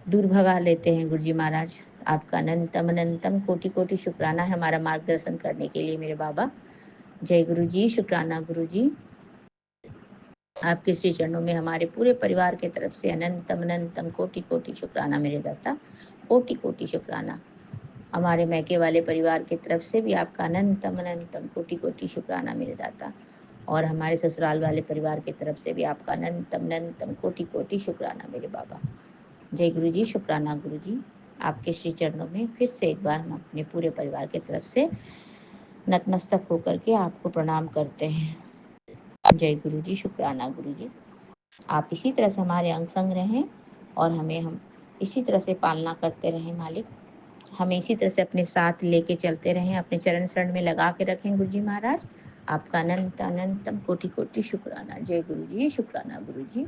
दूर भगा लेते हैं गुरुजी महाराज। आपका अनंतम अनंतम कोटि-कोटि शुक्राना है हमारा मार्गदर्शन करने के लिए मेरे बाबा। जय गुरुजी, शुक्राना गुरुजी। आपके श्री चरणों में हमारे पूरे परिवार के तरफ से अनंतम अनंतम कोटि कोटि शुक्राना मेरे दाता, कोटि कोटि शुक्राना। हमारे मैके वाले परिवार की तरफ से भी आपका अनंतम अनंतम कोटि कोटि शुक्राना मेरे दाता, और हमारे ससुराल वाले परिवार की तरफ से भी आपका अनंतम अनंतम कोटि कोटि शुक्राना मेरे बाबा। जय गुरु जी, शुक्राना गुरु जी। आपके श्री चरणों में फिर से एक बार हम अपने पूरे परिवार की तरफ से नतमस्तक होकर के आपको प्रणाम करते हैं। जय गुरु जी, शुक्राना गुरु जी। आप इसी तरह से हमारे अंग संग रहें और हम इसी तरह से पालना करते रहें मालिक। हमें इसी तरह से अपने साथ लेके चलते रहें, अपने चरण शरण में लगा के रखें गुरु जी महाराज। आपका अनंत अनंतम कोटि कोटि शुक्राना। जय गुरु जी, शुक्राना गुरु जी।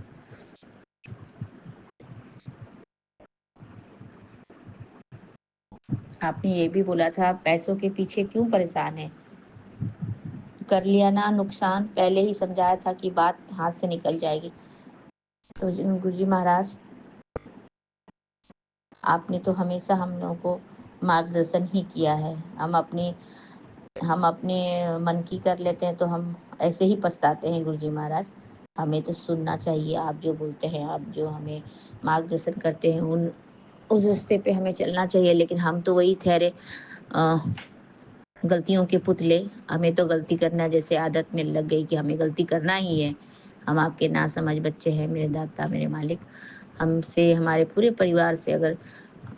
आपने ये भी बोला था पैसों के पीछे क्यों परेशान है, कर लिया ना नुकसान, पहले ही समझाया था कि बात हाथ से निकल जाएगी। तो गुरु जी महाराज, आपने तो हमेशा हम लोगों को मार्गदर्शन ही किया है। हम अपने मन की कर लेते हैं तो हम ऐसे ही पछताते हैं गुरु जी महाराज। हमें तो सुनना चाहिए आप जो बोलते हैं, आप जो हमें मार्गदर्शन करते हैं उस रास्ते पे हमें चलना चाहिए। लेकिन हम तो वही ठहरे गलतियों के पुतले। हमें तो गलती करना जैसे आदत में लग गई कि हमें गलती करना ही है। हम आपके नासमझ बच्चे हैं मेरे दाता मेरे मालिक। हमसे, हमारे पूरे परिवार से अगर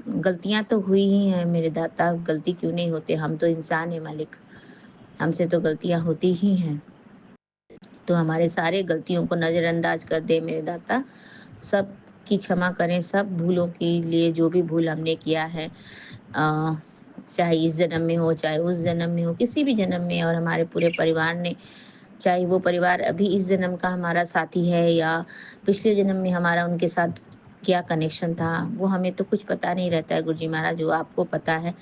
गलतियाँ तो हुई ही हैं मेरे दाता, गलती क्यों नहीं होते, हम तो इंसान हैं मालिक, हमसे तो गलतियाँ होती ही हैं। तो हमारे सारे गलतियों को नज़रअंदाज कर दे मेरे दाता, सब की क्षमा करें, सब भूलों के लिए जो भी भूल हमने किया है, चाहे इस जन्म में हो, चाहे उस जन्म में हो, किसी भी जन्म में, और हमारे पूरे परिवार ने, चाहे वो परिवार अभी इस जन्म का हमारा साथी है या पिछले जन्म में हमारा उनके साथ क्या कनेक्शन था, वो हमें तो कुछ पता नहीं रहता है गुरुजी महाराज, जो आपको पता है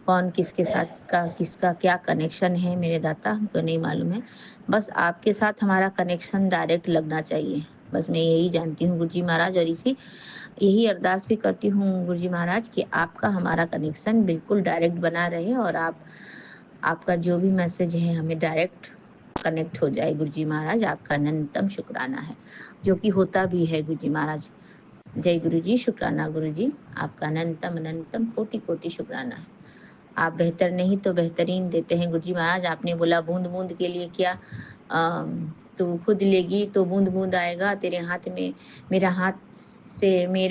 कौन किसके साथ का किसका क्या कनेक्शन है मेरे दाता, हमको नहीं मालूम है। बस आपके साथ हमारा कनेक्शन डायरेक्ट लगना चाहिए, बस मैं यही जानती हूँ गुरुजी महाराज, और यही अरदास भी करती हूँ गुरुजी महाराज कि आपका हमारा कनेक्शन बिल्कुल डायरेक्ट बना रहे, और आपका जो भी मैसेज है हमें डायरेक्ट कनेक्ट हो जाए गुरुजी महाराज। आपका अनंतम शुक्राना है, जो कि होता भी है गुरुजी महाराज। जय गुरुजी, शुक्राना गुरुजी, आपका अनंतम अनंतम कोटि कोटि शुक्राना है। आप बेहतर नहीं तो बेहतरीन देते हैं गुरुजी महाराज। आपने बोला बूंद बूंद के लिए क्या, तू खुद लेगी तो बूंद बूंद आएगा, तेरे हाथ में, मेरे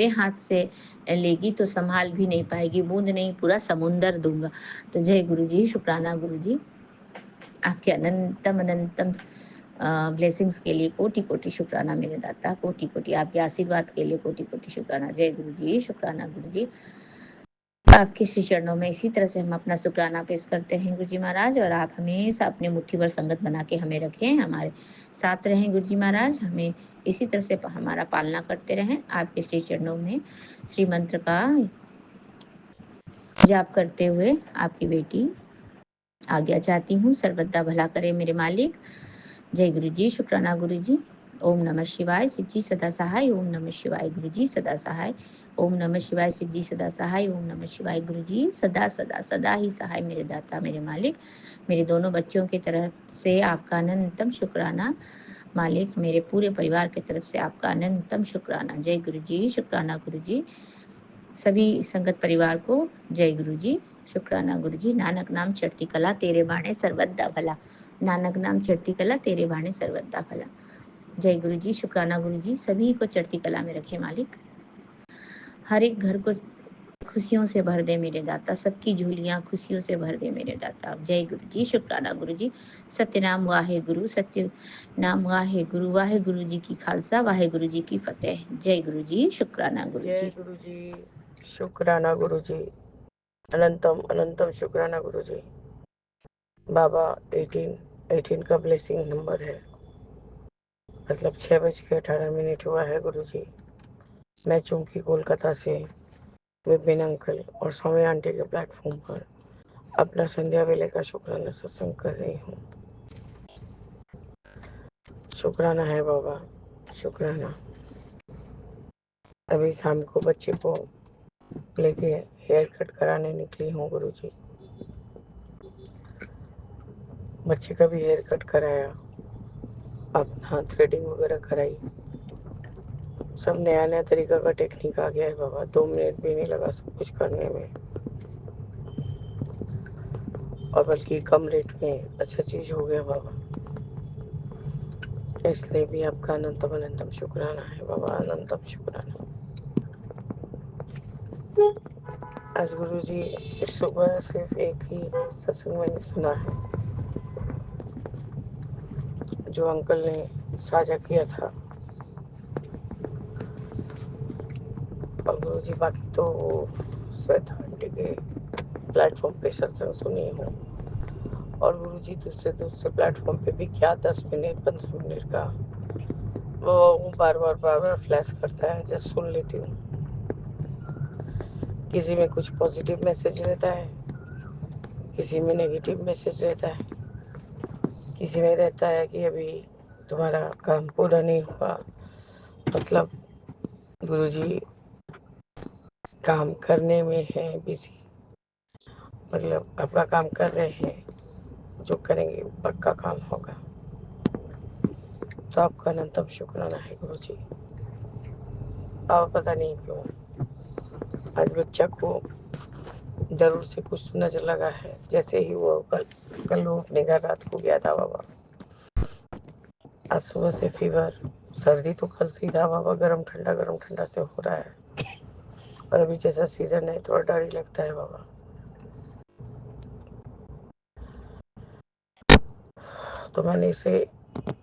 हाथ से लेगी तो संभाल भी नहीं पाएगी, बूंद नहीं पूरा समुंदर दूंगा। तो जय गुरुजी, शुक्राना गुरुजी, आपके अनंतम अनंतम ब्लेसिंग्स के लिए कोटि कोटि शुक्राना मेरे दाता, कोटि कोटि आपके आशीर्वाद के लिए कोटि कोटि शुक्राना। जय गुरुजी, शुक्राना गुरुजी, आपके श्री चरणों में इसी तरह से हम अपना शुक्राना पेश करते हैं गुरुजी महाराज, और आप हमेशा अपने मुट्ठी भर संगत बना के हमें रखें, हमारे साथ रहें गुरुजी महाराज, हमें इसी तरह से हमारा पालना करते रहें। आपके श्री चरणों में श्री मंत्र का जाप करते हुए आपकी बेटी आज्ञा चाहती हूँ। सर्वदा भला करे मेरे मालिक। जय गुरुजी, शुक्राना गुरुजी। ओम नमः शिवाय, शिवजी सदा सहाय। ओम नमः शिवाय, गुरुजी सदा सहाय। ओम नमः शिवाय, शिवजी सदा सहाय। ओम नमः शिवाय, गुरुजी सदा सदा सदा ही सहाय मेरे दाता मेरे मालिक। मेरे दोनों बच्चों की तरफ से आपका अनंतम शुक्राना मालिक, मेरे पूरे परिवार की तरफ से आपका अनंतम शुक्राना। जय गुरुजी, शुक्राना गुरुजी। सभी संगत परिवार को जय गुरुजी, शुक्राना गुरुजी। नानक नाम चढ़ती कला तेरे बाणे सर्वदा भला, नानक नाम चढ़ती कला तेरे बाणे सर्वदा भला। जय गुरुजी, शुक्राना गुरुजी। सभी को चढ़ती कला में रखे मालिक, हर एक घर को खुशियों से भर दे मेरे दाता, सबकी झोलियां खुशियों से भर दे मेरे दाता। जय गुरुजी, शुक्राना गुरुजी। सत्य नाम वाहे गुरु, सत्य नाम वाहे गुरु, वाहे गुरु जी की खालसा, वाहे गुरु जी की फतेह। जय गुरुजी, शुक्राना गुरुजी। जय गुरुजी, शुक्राना गुरुजी, अनंतम अनंतम शुक्राना गुरुजी। बाबा 18 का ब्लेसिंग नंबर है, मतलब 6:18 हुआ है गुरुजी। मैं चूंकि कोलकाता से विपिन अंकल और स्वामी आंटी के प्लेटफॉर्म पर अपना संध्या वेले का शुक्राना सत्संग कर रही हूँ। शुक्राना है बाबा, शुक्राना। अभी शाम को बच्चे को लेके हेयर कट कराने निकली हूँ गुरुजी। बच्चे का भी हेयर कट कराया, अपना थ्रेडिंग वगैरह कराई, सब नया नया तरीका का टेक्निक आ गया है बाबा। 2 मिनट भी नहीं लगा सब कुछ करने में, और बल्कि कम रेट में अच्छा चीज हो गया बाबा। इसलिए भी आपका अनंतम अनंतम शुक्राना है बाबा, अनंतम शुक्राना। आज गुरु जी सुबह सिर्फ एक ही सत्संग मैंने सुना है, जो अंकल ने साझा किया था, और गुरु जी बाकी तो श्वेता आंटी के प्लेटफॉर्म पे सत्संग सुनी हूँ, और गुरु जी दूसरे दूसरे प्लेटफॉर्म पे भी क्या 10 मिनट 15 मिनट का वो बार बार फ्लैश करता है, जस्ट सुन लेती हूँ। किसी में कुछ पॉजिटिव मैसेज रहता है, किसी में नेगेटिव मैसेज रहता है, किसी में रहता है कि अभी तुम्हारा काम पूरा नहीं हुआ, मतलब गुरुजी काम करने में है बिजी, मतलब आपका काम कर रहे हैं, जो करेंगे पक्का काम होगा। तो आपका अनंतम शुक्राना है गुरुजी। और पता नहीं क्यों आज बच्चा को जरूर से कुछ नजर लगा है, जैसे ही वो कल वो अपने घर रात को गया था बाबा। आज सुबह से फीवर सर्दी तो कल से ही था बाबा, गरम ठंडा से हो रहा है, पर अभी जैसा सीजन है थोड़ा डर ही लगता है बाबा। तो मैंने इसे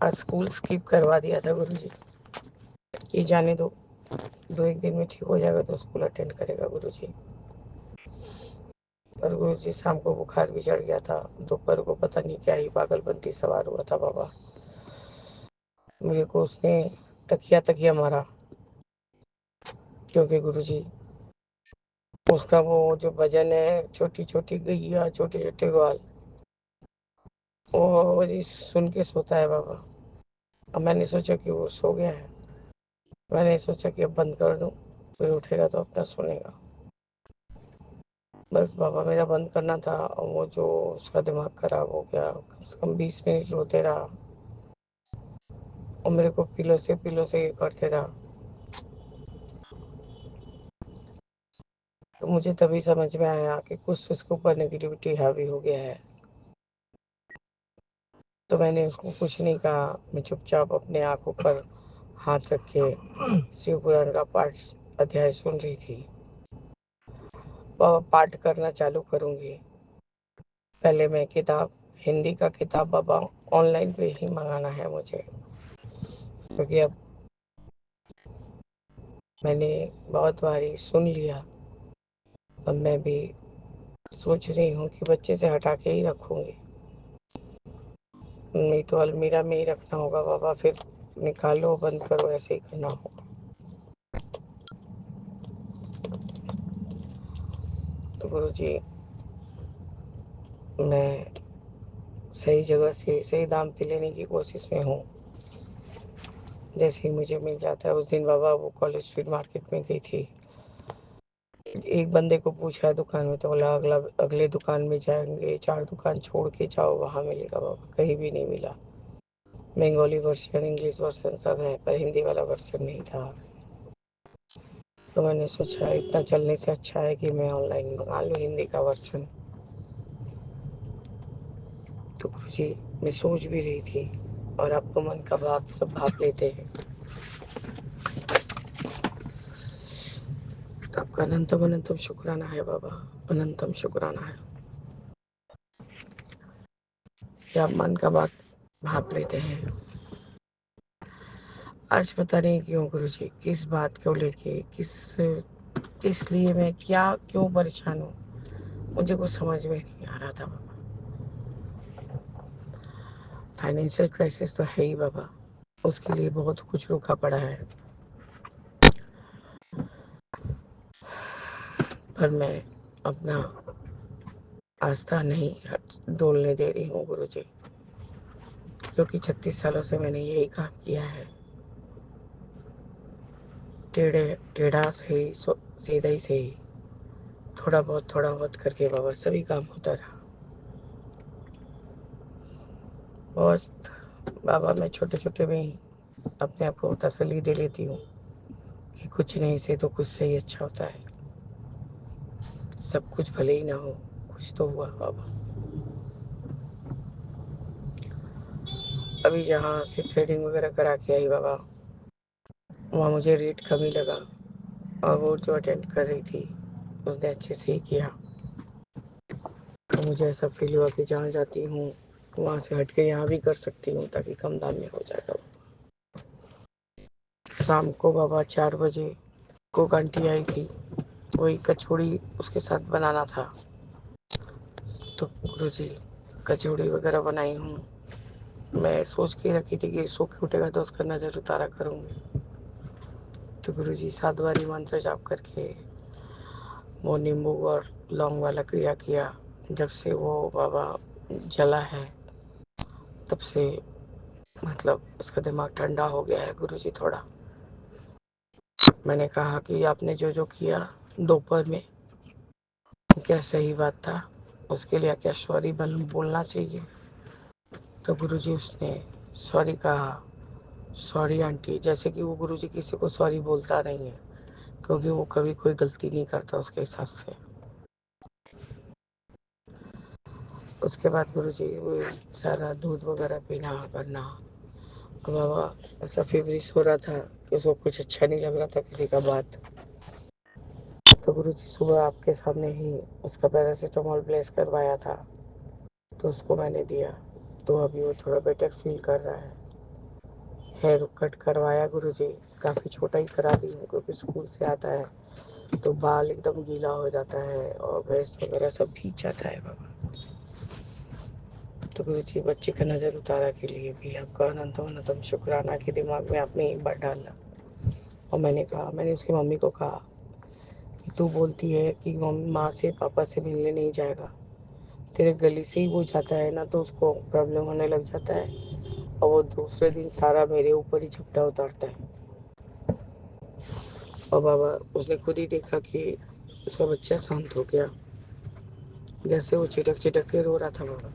आज स्कूल स्किप करवा दिया था गुरुजी, कि जाने दो, 2-1 दिन में ठीक हो जाएगा तो स्कूल अटेंड करेगा गुरुजी। और गुरुजी शाम को बुखार भी चढ़ गया था, दोपहर को पता नहीं क्या ही पागलपंती सवार हुआ था बाबा। मेरे को उसने तकिया तकिया मारा, क्योंकि गुरुजी उसका वो जो वजन है, छोटी छोटी गैया, छोटे छोटे ग्वाल, वो जी सुन के सोता है बाबा। अब मैंने सोचा कि वो सो गया है, मैंने सोचा कि अब बंद कर दूं, फिर उठेगा तो अपना सुनेगा। बस बाबा मेरा बंद करना था, और वो जो उसका दिमाग खराब हो गया, कम से कम 20 मिनट रोते रहा और मेरे को पिलो से ये करते रहा। तो मुझे तभी समझ में आया कि कुछ उसके ऊपर नेगेटिविटी हावी हो गया है। तो मैंने उसको कुछ नहीं कहा, मैं चुपचाप अपने आंखों पर हाथ रख के शिव पुराण का पाठ अध्याय सुन रही थी। पाठ करना चालू करूंगी। पहले मैं किताब, हिंदी का किताब बाबा ऑनलाइन पे ही मंगाना है मुझे, क्योंकि अब मैंने बहुत बारी सुन लिया। अब मैं भी सोच रही हूँ कि बच्चे से हटा के ही रखूंगी, नहीं तो अलमीरा में ही रखना होगा बाबा, फिर निकालो बंद करो ऐसे ही करना होगा। तो गुरु जी, मैं सही जगह से सही दाम पे लेने की कोशिश में हूँ। जैसे ही मुझे मिल जाता है, उस दिन बाबा वो कॉलेज स्ट्रीट मार्केट में गई थी, एक बंदे को पूछा दुकान में, तो बोला अगला अगले दुकान में जाएंगे, 4 दुकान छोड़ के जाओ, वहाँ मिलेगा बाबा। कहीं भी नहीं मिला। बंगाली वर्जन, इंग्लिश वर्जन सब है, पर हिंदी वाला वर्जन नहीं था। तो मैंने सोचा इतना चलने से अच्छा है कि मैं ऑनलाइन मंगा लूँ हिंदी का वर्जन। तो गुरुजी, मैं सोच भी रही थी, और आपको मन का बात सब भाप लेते हैं, तो आपका अनंतम अनंतम शुक्राना है बाबा, अनंतम शुक्राना है कि आप मन का बात भाप लेते हैं। आज पता नहीं क्यों गुरुजी, किस बात को लेके, किस लिए मैं क्या क्यों परेशान हूँ, मुझे कुछ समझ में नहीं आ रहा था बाबा। फाइनेंशियल क्राइसिस तो है ही बाबा, उसके लिए बहुत कुछ रुका पड़ा है, पर मैं अपना आस्था नहीं डोलने दे रही हूँ गुरुजी, क्योंकि 36 सालों से मैंने यही काम किया है। टेढ़ा से ही, सीधा ही से ही, थोड़ा बहुत करके बाबा सभी काम होता रहा। और बाबा मैं छोटे छोटे में ही अपने आप को तसल्ली दे लेती हूँ कि कुछ नहीं से तो कुछ सही अच्छा होता है। सब कुछ भले ही ना हो, कुछ तो हुआ बाबा। अभी जहाँ से ट्रेडिंग वगैरह करा के आई बाबा, वहाँ मुझे रेट कम ही लगा, और वो जो अटेंड कर रही थी उसने अच्छे से ही किया। तो मुझे ऐसा फील हुआ कि जहाँ जाती हूँ वहाँ से हट के यहाँ भी कर सकती हूँ, ताकि कम दाम में हो जाएगा। शाम को बाबा 4 बजे को आंटी आई थी, वही कचौड़ी उसके साथ बनाना था। तो गुरुजी, कचौड़ी वगैरह बनाई हूँ। मैं सोच के रखी थी कि सो के उठेगा तो उसका नज़र उतारा करूँगी। तो गुरुजी 7 बारी मंत्र जाप करके वो नींबू और लौंग वाला क्रिया किया। जब से वो बाबा जला है, तब से मतलब उसका दिमाग ठंडा हो गया है गुरुजी थोड़ा। मैंने कहा कि आपने जो जो किया दोपहर में, क्या सही बात था, उसके लिए क्या सॉरी बोलना चाहिए। तो गुरुजी उसने सॉरी कहा। सॉरी आंटी, जैसे कि वो गुरुजी किसी को सॉरी बोलता नहीं है, क्योंकि वो कभी कोई गलती नहीं करता उसके हिसाब से। उसके बाद गुरुजी वो सारा दूध वगैरह पीना करना, बाबा ऐसा फेवरिश हो रहा था कि उसको कुछ अच्छा नहीं लग रहा था किसी का बात। तो गुरु जी सुबह आपके सामने ही उसका पैरासीटामोल प्लेस करवाया था, तो उसको मैंने दिया, तो अभी वो थोड़ा बेटर फील कर रहा है। हेयर कट करवाया गुरु जी, काफ़ी छोटा ही करा दी हूँ क्योंकि स्कूल से आता है तो बाल एकदम गीला हो जाता है और वेस्ट वगैरह सब भीग जाता है बाबा। तो गुरु जी बच्चे का नज़र उतारा के लिए भी आपका अनंत अनंतम शुक्राना के दिमाग में आपने एक बार डाला। और मैंने उसकी मम्मी को कहा कि तू बोलती है कि माँ से पापा से मिलने नहीं जाएगा, तेरे गली से ही वो जाता है ना तो उसको प्रॉब्लम होने लग जाता है और वो दूसरे दिन सारा मेरे ऊपर ही झपटा उतारता है। और बाबा उसने खुद ही देखा कि उसका बच्चा शांत हो गया, जैसे वो चिटक चिटक के रो रहा था बाबा।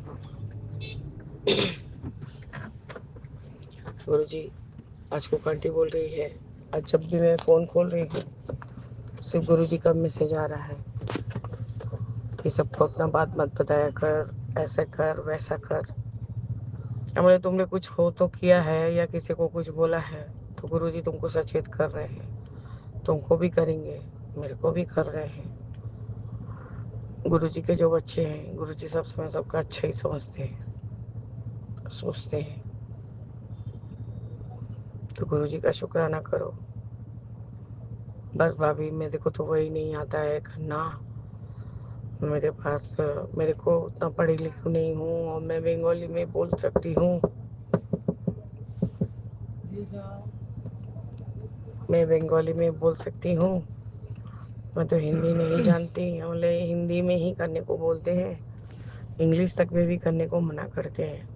गुरु जी आज को आंटी बोल रही है, आज जब भी मैं फ़ोन खोल रही हूँ सिर्फ गुरु जी का मैसेज आ रहा है कि सबको अपना बात मत बताया कर, ऐसा कर वैसा कर। हमने तुमने कुछ हो तो किया है या किसी को कुछ बोला है तो गुरु जी तुमको सचेत कर रहे हैं, तुमको भी करेंगे, मेरे को भी कर रहे हैं। गुरु जी के जो बच्चे हैं गुरु जी सब समय सबका अच्छा ही समझते हैं, सोचते हैं। तो गुरु जी का शुक्राना करो। बस भाभी मेरे को तो वही नहीं आता है करना, मेरे पास मेरे को उतना पढ़ी लिखी नहीं हूँ और मैं बंगाली में बोल सकती हूँ, मैं बंगाली में बोल सकती हूँ, मैं तो हिंदी नहीं जानती। बोले हिंदी में ही करने को बोलते हैं, इंग्लिश तक में भी करने को मना करते हैं,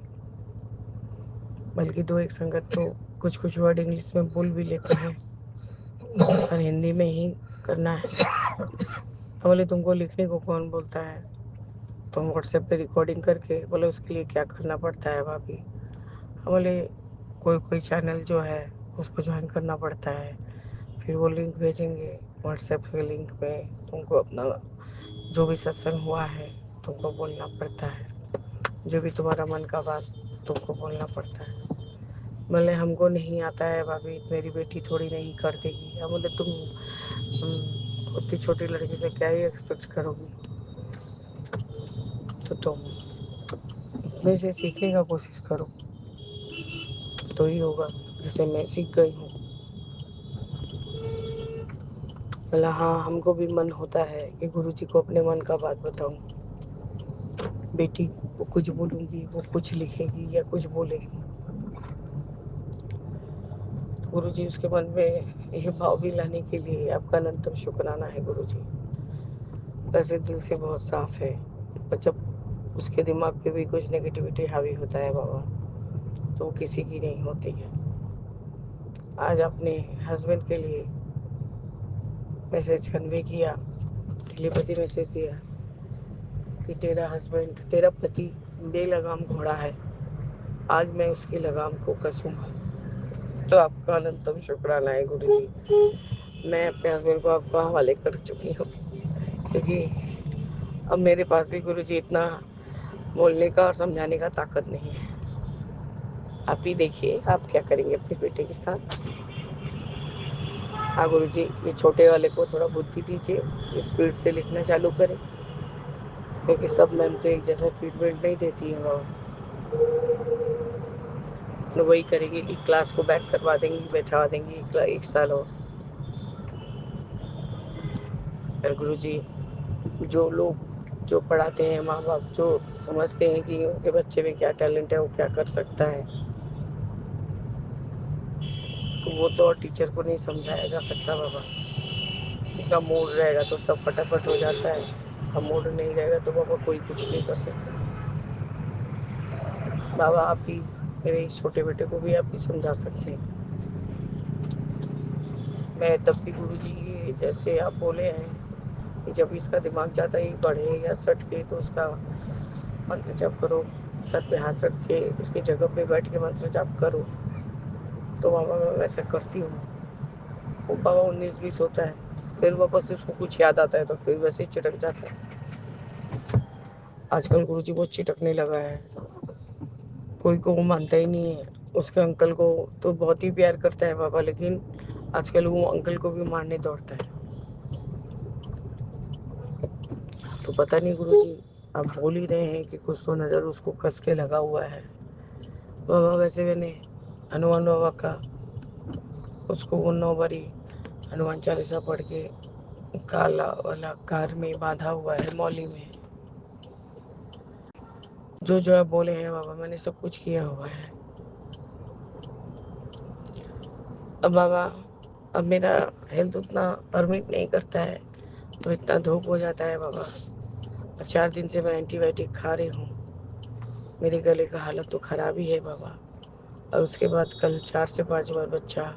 बल्कि दो एक संगत तो कुछ कुछ वर्ड इंग्लिश में बोल भी लेते हैं पर हिंदी में ही करना है। बोले तुमको लिखने को कौन बोलता है, तुम व्हाट्सएप पे रिकॉर्डिंग करके बोले उसके लिए क्या करना पड़ता है भाभी। बोले कोई कोई चैनल जो है उसको ज्वाइन करना पड़ता है, फिर वो लिंक भेजेंगे व्हाट्सएप के लिंक में, तुमको अपना जो भी सत्संग हुआ है तुमको बोलना पड़ता है, जो भी तुम्हारा मन का बात तुमको बोलना पड़ता है। बोले हमको नहीं आता है भाभी, मेरी बेटी थोड़ी नहीं कर देगी। हम बोले तुम उतनी छोटी लड़की से क्या ही एक्सपेक्ट करोगी, तो तुम मेरे से सीखने का कोशिश करो तो ही होगा, जैसे मैं सीख गई हूँ। बोला हाँ हमको भी मन होता है कि गुरुजी को अपने मन का बात बताऊं, बेटी को कुछ बोलूँगी वो कुछ लिखेगी या कुछ बोलेगी, तो गुरुजी उसके मन में ये भाव भी लाने के लिए आपका अनंतम शुक्राना है गुरुजी। वैसे दिल से बहुत साफ है पर जब उसके दिमाग पे भी कुछ नेगेटिविटी हावी होता है बाबा तो वो किसी की नहीं होती है। आज अपने हस्बैंड के लिए मैसेज कन्वे किया, टेलीपैथी मैसेज दिया कि तेरा हस्बैंड तेरा पति बेलगाम घोड़ा है, आज मैं उसकी लगाम को कसूंगा। तो आपका अनंतम शुक्राना है गुरु जी। मैं अपने हस्बैंड को आपको हवाले कर चुकी हूँ क्योंकि अब मेरे पास भी गुरु जी इतना बोलने का और समझाने का ताकत नहीं है। आप ही देखिए आप क्या करेंगे अपने बेटे के साथ। हाँ गुरु जी ये छोटे वाले को थोड़ा बुद्धि दीजिए, स्पीड से लिखना चालू करें क्योंकि सब मैम तो एक जैसा ट्रीटमेंट नहीं देती है बाबा। तो वही करेंगे कि क्लास को बैक करवा देंगी, बैठा देंगी एक साल और। फिर गुरु जी जो लोग जो पढ़ाते हैं माँ बाप जो समझते हैं कि उनके बच्चे में क्या टैलेंट है वो क्या कर सकता है, तो वो तो और टीचर को नहीं समझाया जा सकता बाबा। उसका मूड रहेगा तो सब फटाफट हो जाता है, और मूड नहीं रहेगा तो बाबा कोई कुछ नहीं कर सकता। बाबा आप ही मेरे इस छोटे बेटे को भी आप ही समझा सकते हैं। मैं तब भी गुरु जी जैसे आप बोले हैं कि जब इसका दिमाग ज़्यादा ही बढ़े या सटके तो उसका मंत्र जप करो, सर पे हाथ रख के उसकी जगह पे बैठ के मंत्र जप करो, तो बाबा मैं वैसा करती हूँ। वो बाबा 19-20 होता है फिर वापस से उसको कुछ याद आता है तो फिर वैसे ही चिटक जाता है। आजकल गुरु जी बहुत चिटकने लगा है, कोई को वो मानता ही नहीं है। उसके अंकल को तो बहुत ही प्यार करता है बाबा, लेकिन आजकल वो अंकल को भी मारने दौड़ता है। तो पता नहीं गुरुजी, आप बोल ही रहे हैं कि कुछ तो नज़र उसको कस के लगा हुआ है बाबा। वैसे मैंने हनुमान बाबा का उसको वो 9 बारी हनुमान चालीसा पढ़ के काला वाला कार में बांधा हुआ है मौली में। जो जो आप बोले हैं बाबा, मैंने सब कुछ किया हुआ है। अब बाबा, अब मेरा हेल्थ उतना परमिट नहीं करता है, तो इतना धूप हो जाता है बाबा। और 4 दिन से मैं एंटीबायोटिक खा रही हूँ। मेरे गले का हालत तो ख़राब ही है बाबा। और उसके बाद कल 4 से 5 बार बच्चा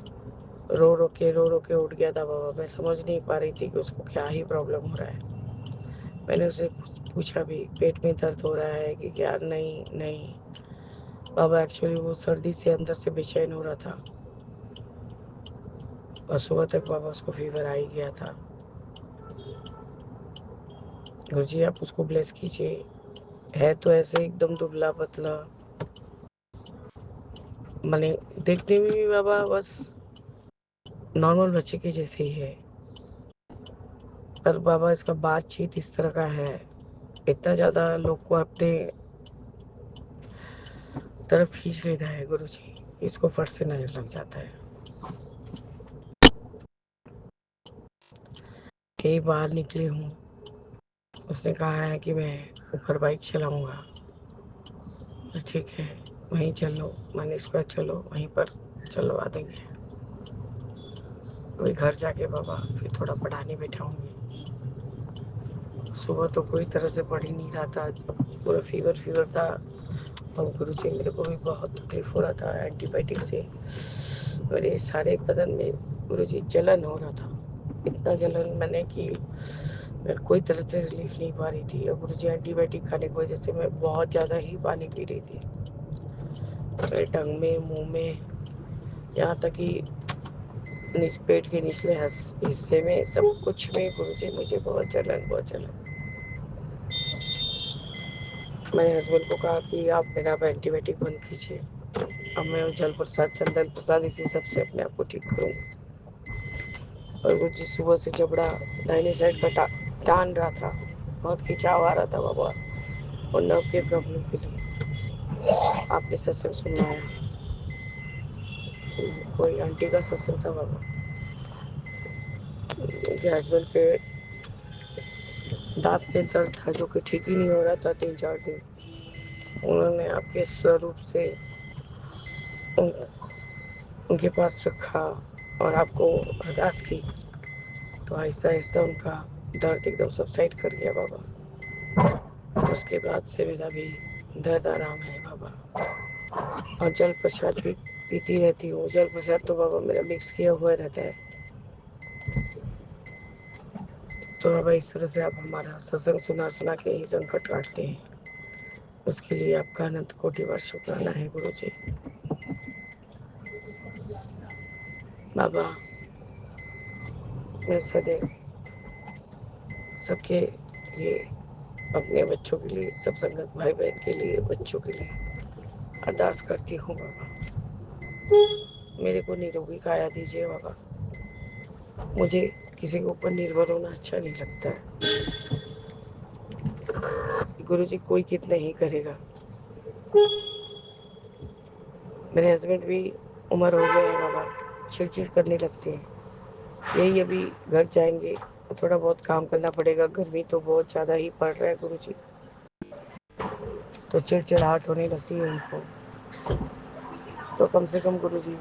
रो रो के उठ गया था बाबा। मैं समझ नहीं पा रही थी कि उसको क्या ही प्रॉब्लम हो रहा है। मैंने उसे पूछा भी, पेट में दर्द हो रहा है कि क्या? नहीं नहीं बाबा, एक्चुअली वो सर्दी से अंदर से बेचैन हो रहा था, और सुबह तक बाबा उसको फीवर आ ही गया था। गुरुजी आप उसको ब्लेस कीजिए। है तो ऐसे एकदम दुबला पतला, माने देखने में भी बाबा बस नॉर्मल बच्चे के जैसे ही है, पर बाबा इसका बातचीत इस तरह का है, इतना ज़्यादा लोग को अपने तरफ खींच लेता है गुरुजी, इसको फट से नजर लग जाता है। कई बार निकली हूँ, उसने कहा है कि मैं ऊपर बाइक चलाऊंगा। ठीक है, वहीं चल लो, मैंने इसको चलो वहीं पर चलवा देंगे। वही घर जाके बाबा फिर थोड़ा पढ़ाने बैठाऊंगी। सुबह तो कोई तरह से पढ़ ही नहीं रहा था, पूरा फीवर था। और गुरुजी मेरे को भी बहुत तकलीफ हो रहा था एंटीबायोटिक से। मेरे सारे बदन में गुरुजी जलन हो रहा था, इतना जलन मैंने कि मैं कोई तरह से रिलीफ नहीं पा रही थी। और गुरुजी एंटीबायोटिक खाने की वजह से मैं बहुत ज़्यादा ही पानी पी रही थी, मेरे टंग में, मुंह में, यहाँ तक कि पेट के निचले हिस्से में, सब कुछ में गुरुजी मुझे बहुत जलन। मैंने हस्बैंड को कहा कि आप मेरा एंटीबायोटिक बंद कीजिए, अब मैं जल प्रसाद, चंदन प्रसाद, इसी सबसे अपने आप को ठीक करूँगी। और गुरुजी सुबह से जबड़ा दाहिने साइड का टान रहा था, बहुत खिंचाव आ रहा था बाबा, और नव के प्रॉब्लम के लिए आपने सत्संग सुनवाया। कोई आंटी का सत्संग था बाबा, उनके हस्बैंड के दांत में दर्द था जो कि ठीक ही नहीं हो रहा था 3-4 दिन। उन्होंने आपके स्वरूप से उन, उनके पास रखा और आपको अरदास की, तो आहिस्ता आहिस्ता उनका दर्द एकदम सबसाइड कर गया बाबा। उसके बाद से मेरा भी दर्द आराम है बाबा। और जल प्रसाद भी पीती रहती हूँ। जल प्रसाद तो बाबा मेरा मिक्स किया हुआ रहता है। तो बाबा इस तरह से आप हमारा सत्संग सुना सुना के ही संकट काटते हैं, उसके लिए आपका अनंत कोटि बार शुक्राना है गुरु जी। बाबा मैं सदैव सबके लिए, अपने बच्चों के लिए, सब संगत भाई बहन के लिए, बच्चों के लिए अरदास करती हूँ बाबा। मेरे को निरोगी काया दीजिए बाबा। मुझे किसी के ऊपर निर्भर होना अच्छा नहीं लगता है गुरु जी, कोई कितना ही करेगा। मेरे हस्बैंड भी उम्र हो गए हैं बाबा, चिड़चिड़ करने लगते हैं। यही अभी घर जाएंगे तो थोड़ा बहुत काम करना पड़ेगा, गर्मी तो बहुत ज़्यादा ही पड़ रहा है गुरु जी, तो चिड़चिड़ाहट होने लगती है उनको। तो कम से कम गुरु जी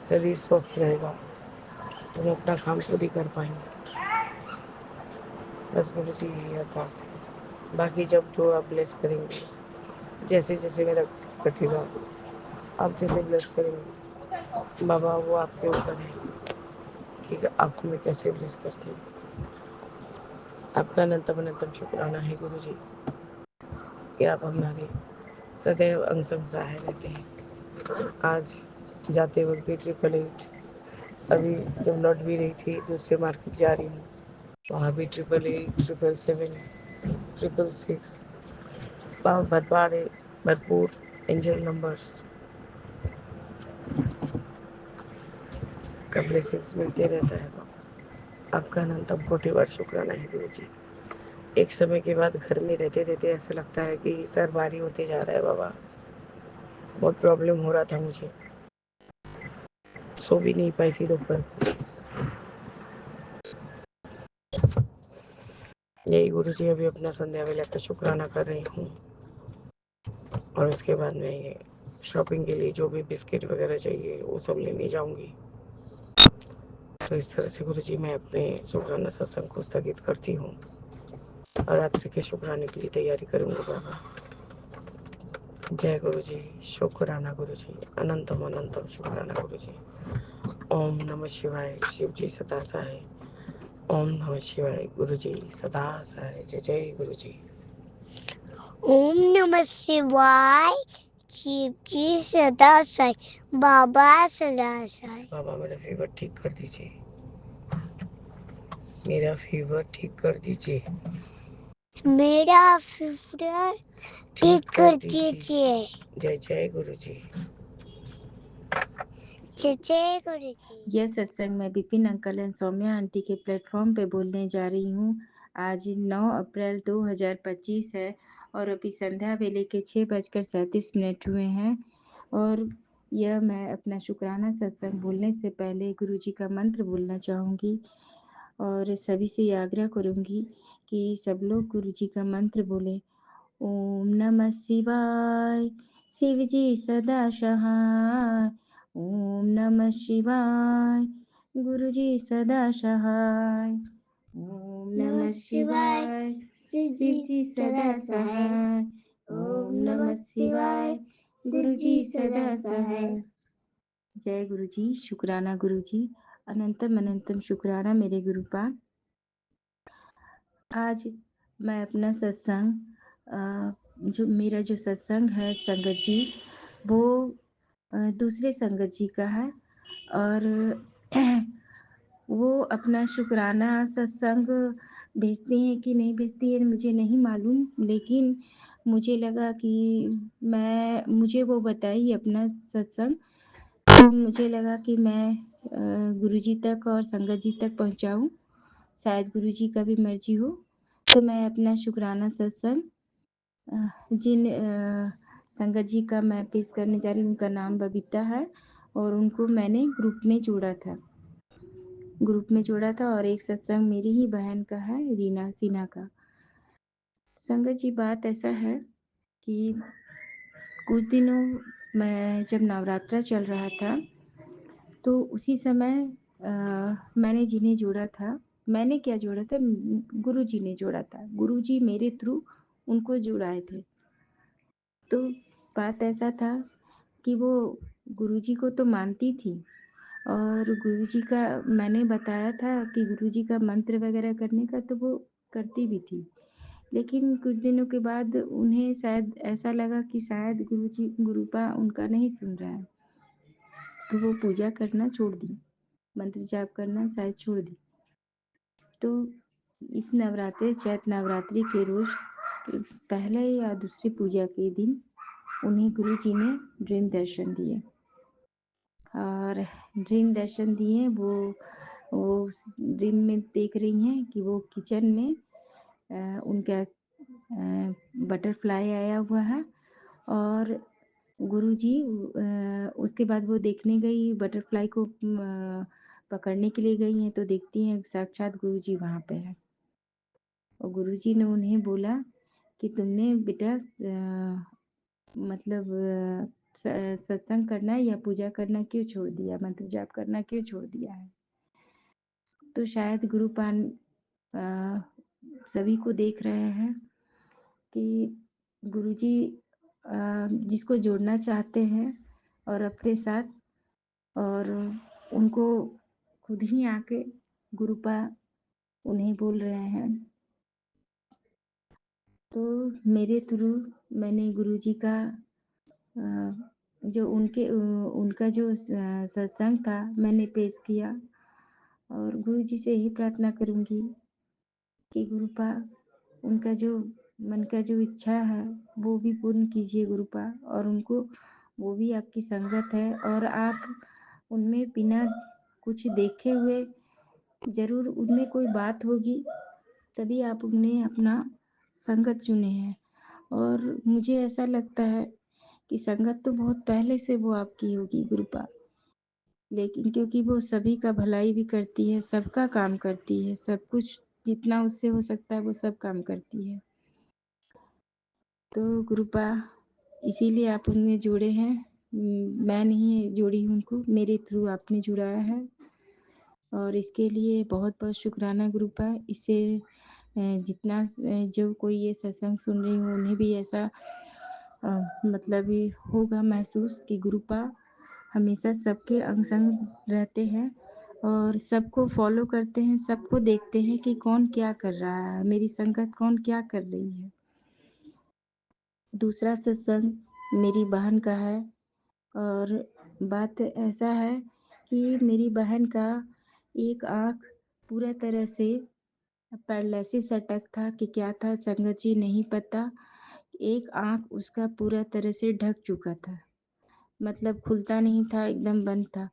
शरीर स्वस्थ रहेगा तो हम अपना काम खुद ही कर पाएंगे। बस गुरु जी यही अरदास है। बाकी जब जो आप ब्लेस करेंगे, जैसे जैसे मेरा कटेगा, आप जैसे ब्लेस करेंगे बाबा, वो आपके ऊपर है कि आपको मैं कैसे ब्लेस करती हूँ। आपका अनंतम अनंतम शुक्राना है गुरु जी कि आप हमारे सदैव अंग संग सहाय रहते हैं। आज जाते वक्त भी 888, अभी जब लौट भी रही थी दूसरे मार्केट जा रही हूँ, वहाँ भी 888, 777, 666 भरपूर एंजल नंबर्स का ब्लेसिंग्स मिलते रहता है बाबा। आपका अनंतम कोटि बार शुक्राना है गुरु जी। एक समय के बाद घर में रहते रहते ऐसा लगता है कि सर भारी होते जा रहा है बाबा। बहुत प्रॉब्लम हो रहा था मुझे, सो भी नहीं पाई थी दोपहर को। यही गुरु जी अभी अपना संध्या वेला का शुक्राना कर रही हूँ, और उसके बाद मैं ये शॉपिंग के लिए जो भी बिस्किट वगैरह चाहिए वो सब लेने जाऊंगी। तो इस तरह से गुरु जी मैं अपने शुक्राना सत्संग को स्थगित करती हूँ और रात्रि के शुक्राने के लिए तैयारी करूंगी बाबा। जय गुरु जी, शुक्राना गुरु जी, अनंतम अनंतम शुक्राना गुरु जी। ओम नमः शिवाय, शिव जी सदा सहाय। ओम नमः शिवाय, गुरु जी सदा सहाय। जय जय गुरु जी। ओम नमः शिवाय, शिव जी सदा सहाय, बाबा सदा सहाय। बाबा मेरा फीवर ठीक कर दीजिए, मेरा फीवर ठीक कर दीजिए, मेरा फीवर ठीक कर दीजिए। जय जय गुरु जी। जय जय गुरु जी। यह सत्संग मैं Vipin uncle and Saumya aunty के प्लेटफॉर्म पे बोलने जा रही हूँ। आज 9 अप्रैल 2025 है और अभी संध्या वेले के 6:37 हुए हैं। और यह मैं अपना शुक्राना सत्संग बोलने से पहले गुरु जी का मंत्र बोलना चाहूँगी और सभी से ये आग्रह करूँगी कि सब लोग गुरु जी का मंत्र बोले। ओम नमः शिवाय, शिव जी सदा सहाय। ओम नमः शिवाय, गुरु जी सदा सहाय। ओम नमः शिवाय, शिव जी सदा सहाय। ओम नमः शिवाय, गुरु जी सदा सहाय। जय गुरु जी, शुक्राना गुरु जी, अनंतम अनंतम शुक्राना मेरे गुरुपाद। आज मैं अपना सत्संग जो मेरा जो सत्संग है संगत जी, वो दूसरे संगत जी का है और वो अपना शुक्राना सत्संग भेजते हैं कि नहीं भेजती है मुझे नहीं मालूम, लेकिन मुझे लगा कि मुझे वो बताई अपना सत्संग, तो मुझे लगा कि मैं गुरुजी तक और संगत जी तक पहुंचाऊं, शायद गुरुजी का भी मर्जी हो। तो मैं अपना शुक्राना सत्संग जिन संगत जी का मैं पेश करने जा रही हूँ, उनका नाम बबीता है और उनको मैंने ग्रुप में जोड़ा था और एक सत्संग मेरी ही बहन का है, रीना सिन्हा का। संगत जी बात ऐसा है कि कुछ दिनों मैं जब नवरात्रा चल रहा था तो उसी समय मैंने जिन्हें जोड़ा था, मैंने क्या जोड़ा था, गुरु जी ने जोड़ा था, गुरु जी मेरे थ्रू उनको जुड़ाए थे। तो बात ऐसा था कि वो गुरुजी को तो मानती थी और गुरुजी का मैंने बताया था कि गुरुजी का मंत्र वगैरह करने का, तो वो करती भी थी। लेकिन कुछ दिनों के बाद उन्हें शायद ऐसा लगा कि शायद गुरुजी गुरुपा उनका नहीं सुन रहा है, तो वो पूजा करना छोड़ दी, मंत्र जाप करना शायद छोड़ दी। तो इस नवरात्रि चैत नवरात्रि के रोज पहले या दूसरी पूजा के दिन उन्हें गुरु जी ने ड्रीम दर्शन दिए और ड्रीम दर्शन दिए वो ड्रीम में देख रही हैं कि वो किचन में उनका बटरफ्लाई आया हुआ है और गुरुजी उसके बाद वो देखने गई, बटरफ्लाई को पकड़ने के लिए गई हैं तो देखती हैं साक्षात गुरुजी वहाँ पे है और गुरुजी ने उन्हें बोला कि तुमने बेटा मतलब सत्संग करना या पूजा करना क्यों छोड़ दिया, मंत्र जाप करना क्यों छोड़ दिया है। तो शायद गुरुपान सभी को देख रहे हैं कि गुरुजी जिसको जोड़ना चाहते हैं और अपने साथ, और उनको खुद ही आके गुरुपा उन्हें बोल रहे हैं। तो मेरे थ्रू मैंने गुरुजी का जो उनका जो सत्संग था मैंने पेश किया और गुरुजी से यही प्रार्थना करूँगी कि गुरुपा उनका जो मन का जो इच्छा है वो भी पूर्ण कीजिए गुरुपा, और उनको वो भी आपकी संगत है और आप उनमें बिना कुछ देखे हुए ज़रूर उनमें कोई बात होगी, तभी आप उन्हें अपना संगत चुने हैं। और मुझे ऐसा लगता है कि संगत तो बहुत पहले से वो आपकी होगी गुरुपा, लेकिन क्योंकि वो सभी का भलाई भी करती है, सबका काम करती है, सब कुछ जितना उससे हो सकता है वो सब काम करती है। तो गुरुपा इसीलिए आप उन्हें जोड़े हैं। मैं नहीं जोड़ी हूँ उनको, मेरे थ्रू आपने जुड़ाया है और इसके लिए बहुत बहुत शुक्राना गुरुपा। इससे जितना जो कोई ये सत्संग सुन रही हूँ उन्हें भी ऐसा मतलब ये होगा महसूस कि गुरुपा हमेशा सबके अंग संग रहते हैं और सबको फॉलो करते हैं, सबको देखते हैं कि कौन क्या कर रहा है, मेरी संगत कौन क्या कर रही है। दूसरा सत्संग मेरी बहन का है और बात ऐसा है कि मेरी बहन का एक आँख पूरा तरह से पैरालिसिस अटैक था कि क्या था संगत जी नहीं पता। एक आँख उसका पूरा तरह से ढक चुका था, मतलब खुलता नहीं था, एकदम बंद था।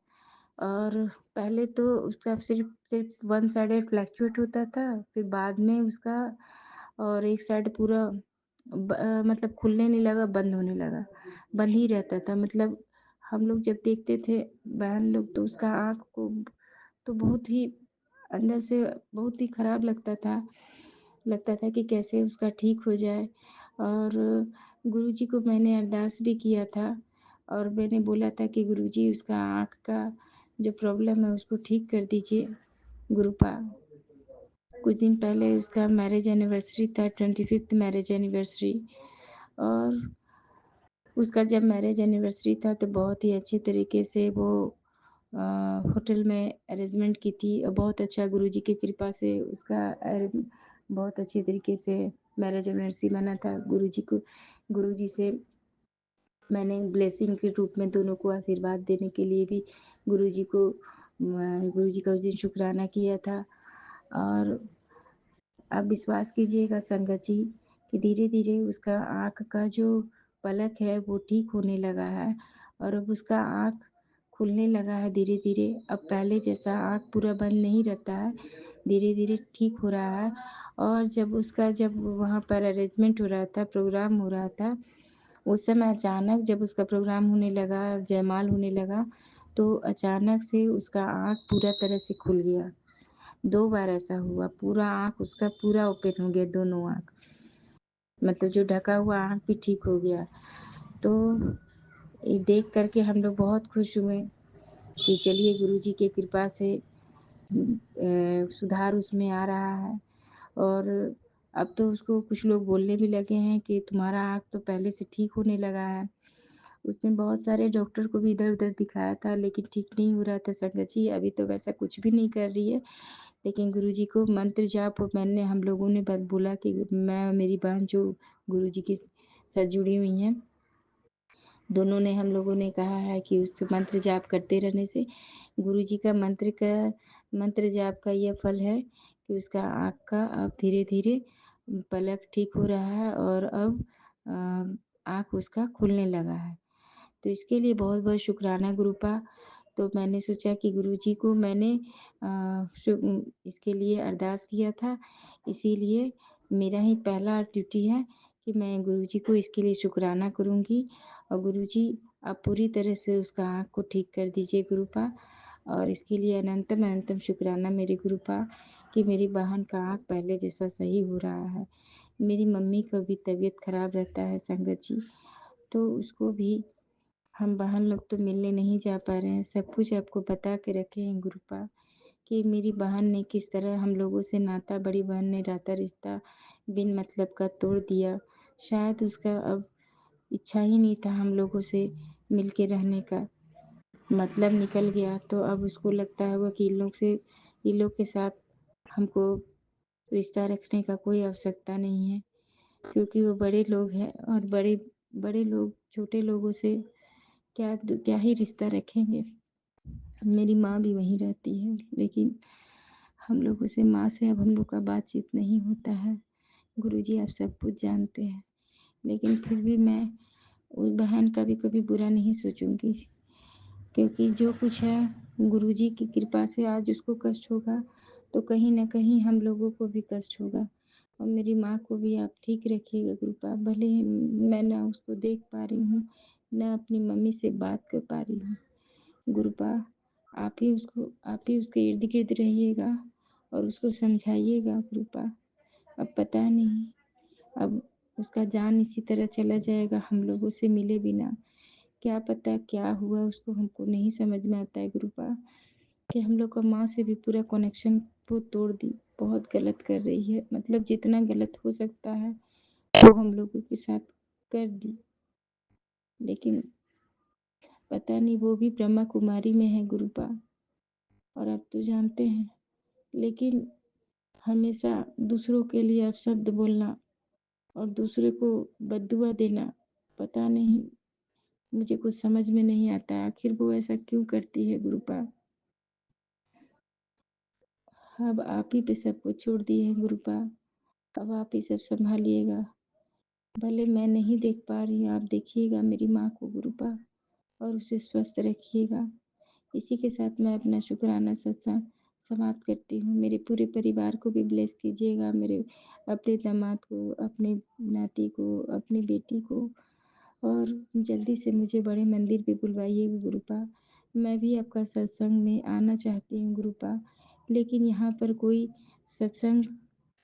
और पहले तो उसका सिर्फ वन साइडेड फ्लैक्चुएट होता था, फिर बाद में उसका और एक साइड पूरा मतलब खुलने नहीं लगा, बंद होने लगा, बंद ही रहता था। मतलब हम लोग जब देखते थे बहन लोग तो उसका आँख को तो बहुत ही अंदर से बहुत ही खराब लगता था कि कैसे उसका ठीक हो जाए। और गुरुजी को मैंने अरदास भी किया था और मैंने बोला था कि गुरुजी उसका आँख का जो प्रॉब्लम है उसको ठीक कर दीजिए गुरुपा। कुछ दिन पहले उसका मैरिज एनिवर्सरी था, 25th मैरिज एनिवर्सरी, और उसका जब मैरिज एनिवर्सरी था तो बहुत ही अच्छे तरीके से वो होटल में अरेंजमेंट की थी और बहुत अच्छा गुरुजी की कृपा से उसका बहुत अच्छे तरीके से मैरिज एनिवर्सरी मना था। गुरुजी से मैंने ब्लेसिंग के रूप में दोनों को आशीर्वाद देने के लिए भी गुरुजी का उस दिन शुक्राना किया था। और आप विश्वास कीजिएगा संगत जी कि धीरे धीरे उसका आँख का जो पलक है वो ठीक होने लगा है और अब उसका आँख खुलने लगा है धीरे धीरे। अब पहले जैसा आँख पूरा बंद नहीं रहता है, धीरे धीरे ठीक हो रहा है। और जब वहाँ पर अरेंजमेंट हो रहा था, प्रोग्राम हो रहा था, उस समय अचानक जब उसका प्रोग्राम होने लगा, जयमाल होने लगा, तो अचानक से उसका आँख पूरा तरह से खुल गया। 2 बार ऐसा हुआ, पूरा आँख उसका पूरा ओपन हो गया, दोनों आँख, मतलब जो ढका हुआ आँख भी ठीक हो गया। तो ये देख कर के हम लोग बहुत खुश हुए कि चलिए गुरुजी की कृपा से सुधार उसमें आ रहा है। और अब तो उसको कुछ लोग बोलने भी लगे हैं कि तुम्हारा आँख तो पहले से ठीक होने लगा है। उसने बहुत सारे डॉक्टर को भी इधर-उधर दिखाया था लेकिन ठीक नहीं हो रहा था संगत जी, अभी तो वैसा कुछ भी नहीं कर रही है। लेकिन गुरुजी को मंत्र जाप मैंने हम लोगों ने बस बोला कि मैं और मेरी बहन जो गुरुजी के साथ जुड़ी हुई हैं, दोनों ने हम लोगों ने कहा है कि उस मंत्र जाप करते रहने से गुरुजी का मंत्र जाप का यह फल है कि उसका आँख का अब धीरे धीरे पलक ठीक हो रहा है और अब आँख उसका खुलने लगा है। तो इसके लिए बहुत बहुत शुक्राना गुरुपा। तो मैंने सोचा कि गुरुजी को मैंने इसके लिए अरदास किया था, इसीलिए मेरा ही पहला ड्यूटी है कि मैं गुरुजी को इसके लिए शुक्राना करूँगी। और गुरुजी आप पूरी तरह से उसका आँख को ठीक कर दीजिए गुरुपा। और इसके लिए अनंतम अनंतम शुक्राना मेरे गुरुपा कि मेरी बहन का आँख पहले जैसा सही हो रहा है। मेरी मम्मी का भी तबीयत खराब रहता है संगत जी, तो उसको भी हम बहन लोग तो मिलने नहीं जा पा रहे हैं। सब कुछ आपको बता के रखे हैं गुरुपा कि मेरी बहन ने किस तरह हम लोगों से नाता, बड़ी बहन ने नाता रिश्ता बिन मतलब का तोड़ दिया। शायद उसका अब इच्छा ही नहीं था हम लोगों से मिल के रहने का, मतलब निकल गया। तो अब उसको लगता होगा कि इन लोग के साथ हमको रिश्ता रखने का कोई आवश्यकता नहीं है, क्योंकि वो बड़े लोग हैं और बड़े बड़े लोग छोटे लोगों से क्या ही रिश्ता रखेंगे। मेरी माँ भी वहीं रहती है लेकिन हम लोगों से माँ से अब हम लोग का बातचीत नहीं होता है। गुरुजी आप सब कुछ जानते हैं, लेकिन फिर भी मैं उस बहन का भी कभी बुरा नहीं सोचूंगी, क्योंकि जो कुछ है गुरुजी की कृपा से आज उसको कष्ट होगा तो कहीं ना कहीं हम लोगों को भी कष्ट होगा। और मेरी माँ को भी आप ठीक रखिएगा गुरुपा। भले ही मैं ना उसको देख पा रही हूँ, ना अपनी मम्मी से बात कर पा रही हूँ गुरुपा। आप ही उसके इर्द गिर्द रहिएगा और उसको समझाइएगा गुरुपा। अब पता नहीं, अब उसका जान इसी तरह चला जाएगा हम लोगों से मिले बिना। क्या पता क्या हुआ उसको, हमको नहीं समझ में आता है गुरुपा, कि हम लोग का माँ से भी पूरा कनेक्शन वो तोड़ दी। बहुत गलत कर रही है, मतलब जितना गलत हो सकता है वो हम लोगों के साथ कर दी। लेकिन पता नहीं, वो भी ब्रह्मा कुमारी में है गुरुपा, और आप तो जानते हैं। लेकिन हमेशा दूसरों के लिए अपशब्द बोलना और दूसरे को बद्दुआ देना, पता नहीं, मुझे कुछ समझ में नहीं आता है आखिर वो ऐसा क्यों करती है गुरुपा। अब आप ही पे सबको छोड़ दिए हैं गुरुपा। अब आप ही सब संभालिएगा। भले मैं नहीं देख पा रही हूँ, आप देखिएगा मेरी माँ को गुरुपा, और उसे स्वस्थ रखिएगा। इसी के साथ मैं अपना शुक्राना सत्संग समाप्त करती हूँ। मेरे पूरे परिवार को भी ब्लेस कीजिएगा, मेरे अपने दामाद को, अपने नाती को, अपनी बेटी को, और जल्दी से मुझे बड़े मंदिर पे बुलवाइएगा गुरुपा। मैं भी आपका सत्संग में आना चाहती हूँ गुरुपा, लेकिन यहाँ पर कोई सत्संग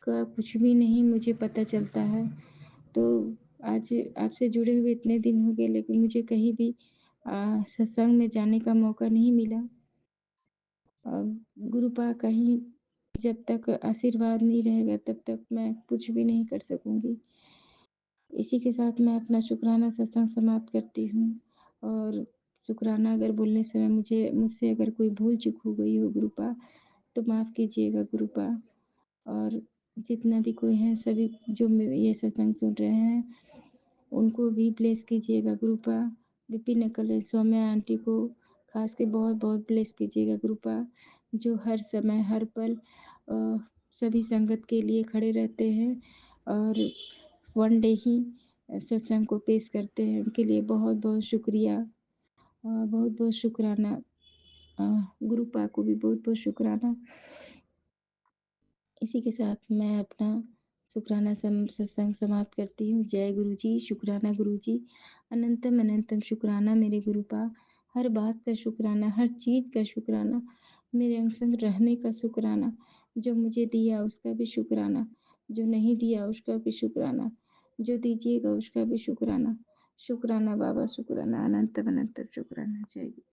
का कुछ भी नहीं मुझे पता चलता है। तो आज आपसे जुड़े हुए इतने दिन हो गए, लेकिन मुझे कहीं भी सत्संग में जाने का मौका नहीं मिला। गुरुपा कहीं जब तक आशीर्वाद नहीं रहेगा तब तक मैं कुछ भी नहीं कर सकूंगी। इसी के साथ मैं अपना शुक्राना सत्संग समाप्त करती हूँ। और शुक्राना अगर बोलने समय मुझसे अगर कोई भूल चूक हो गई हो गुरुपा, तो माफ़ कीजिएगा गुरुपा। और जितना भी कोई है, सभी जो ये सत्संग सुन रहे हैं उनको भी ब्लेस कीजिएगा गुरुपा। विपिन अंकल, सौम्या आंटी को खास के बहुत बहुत ब्लेस कीजिएगा गुरुपा, जो हर समय हर पल सभी संगत के लिए खड़े रहते हैं और वन डे ही सत्संग को पेश करते हैं। उनके लिए बहुत बहुत शुक्रिया, बहुत बहुत शुक्राना। गुरुपा को भी बहुत बहुत शुक्राना। इसी के साथ मैं अपना शुक्राना सत्संग समाप्त करती हूँ। जय गुरु जी, शुक्राना गुरु जी, अनंतम अनंतम शुक्राना मेरे गुरुपा। हर बात का शुक्राना, हर चीज़ का शुक्राना, मेरे अंग संग रहने का शुक्राना, जो मुझे दिया उसका भी शुक्राना, जो नहीं दिया उसका भी शुक्राना, जो दीजिएगा उसका भी शुक्राना। शुक्राना बाबा, शुक्राना, अनंतम अनंतम शुक्राना। जय गुरु।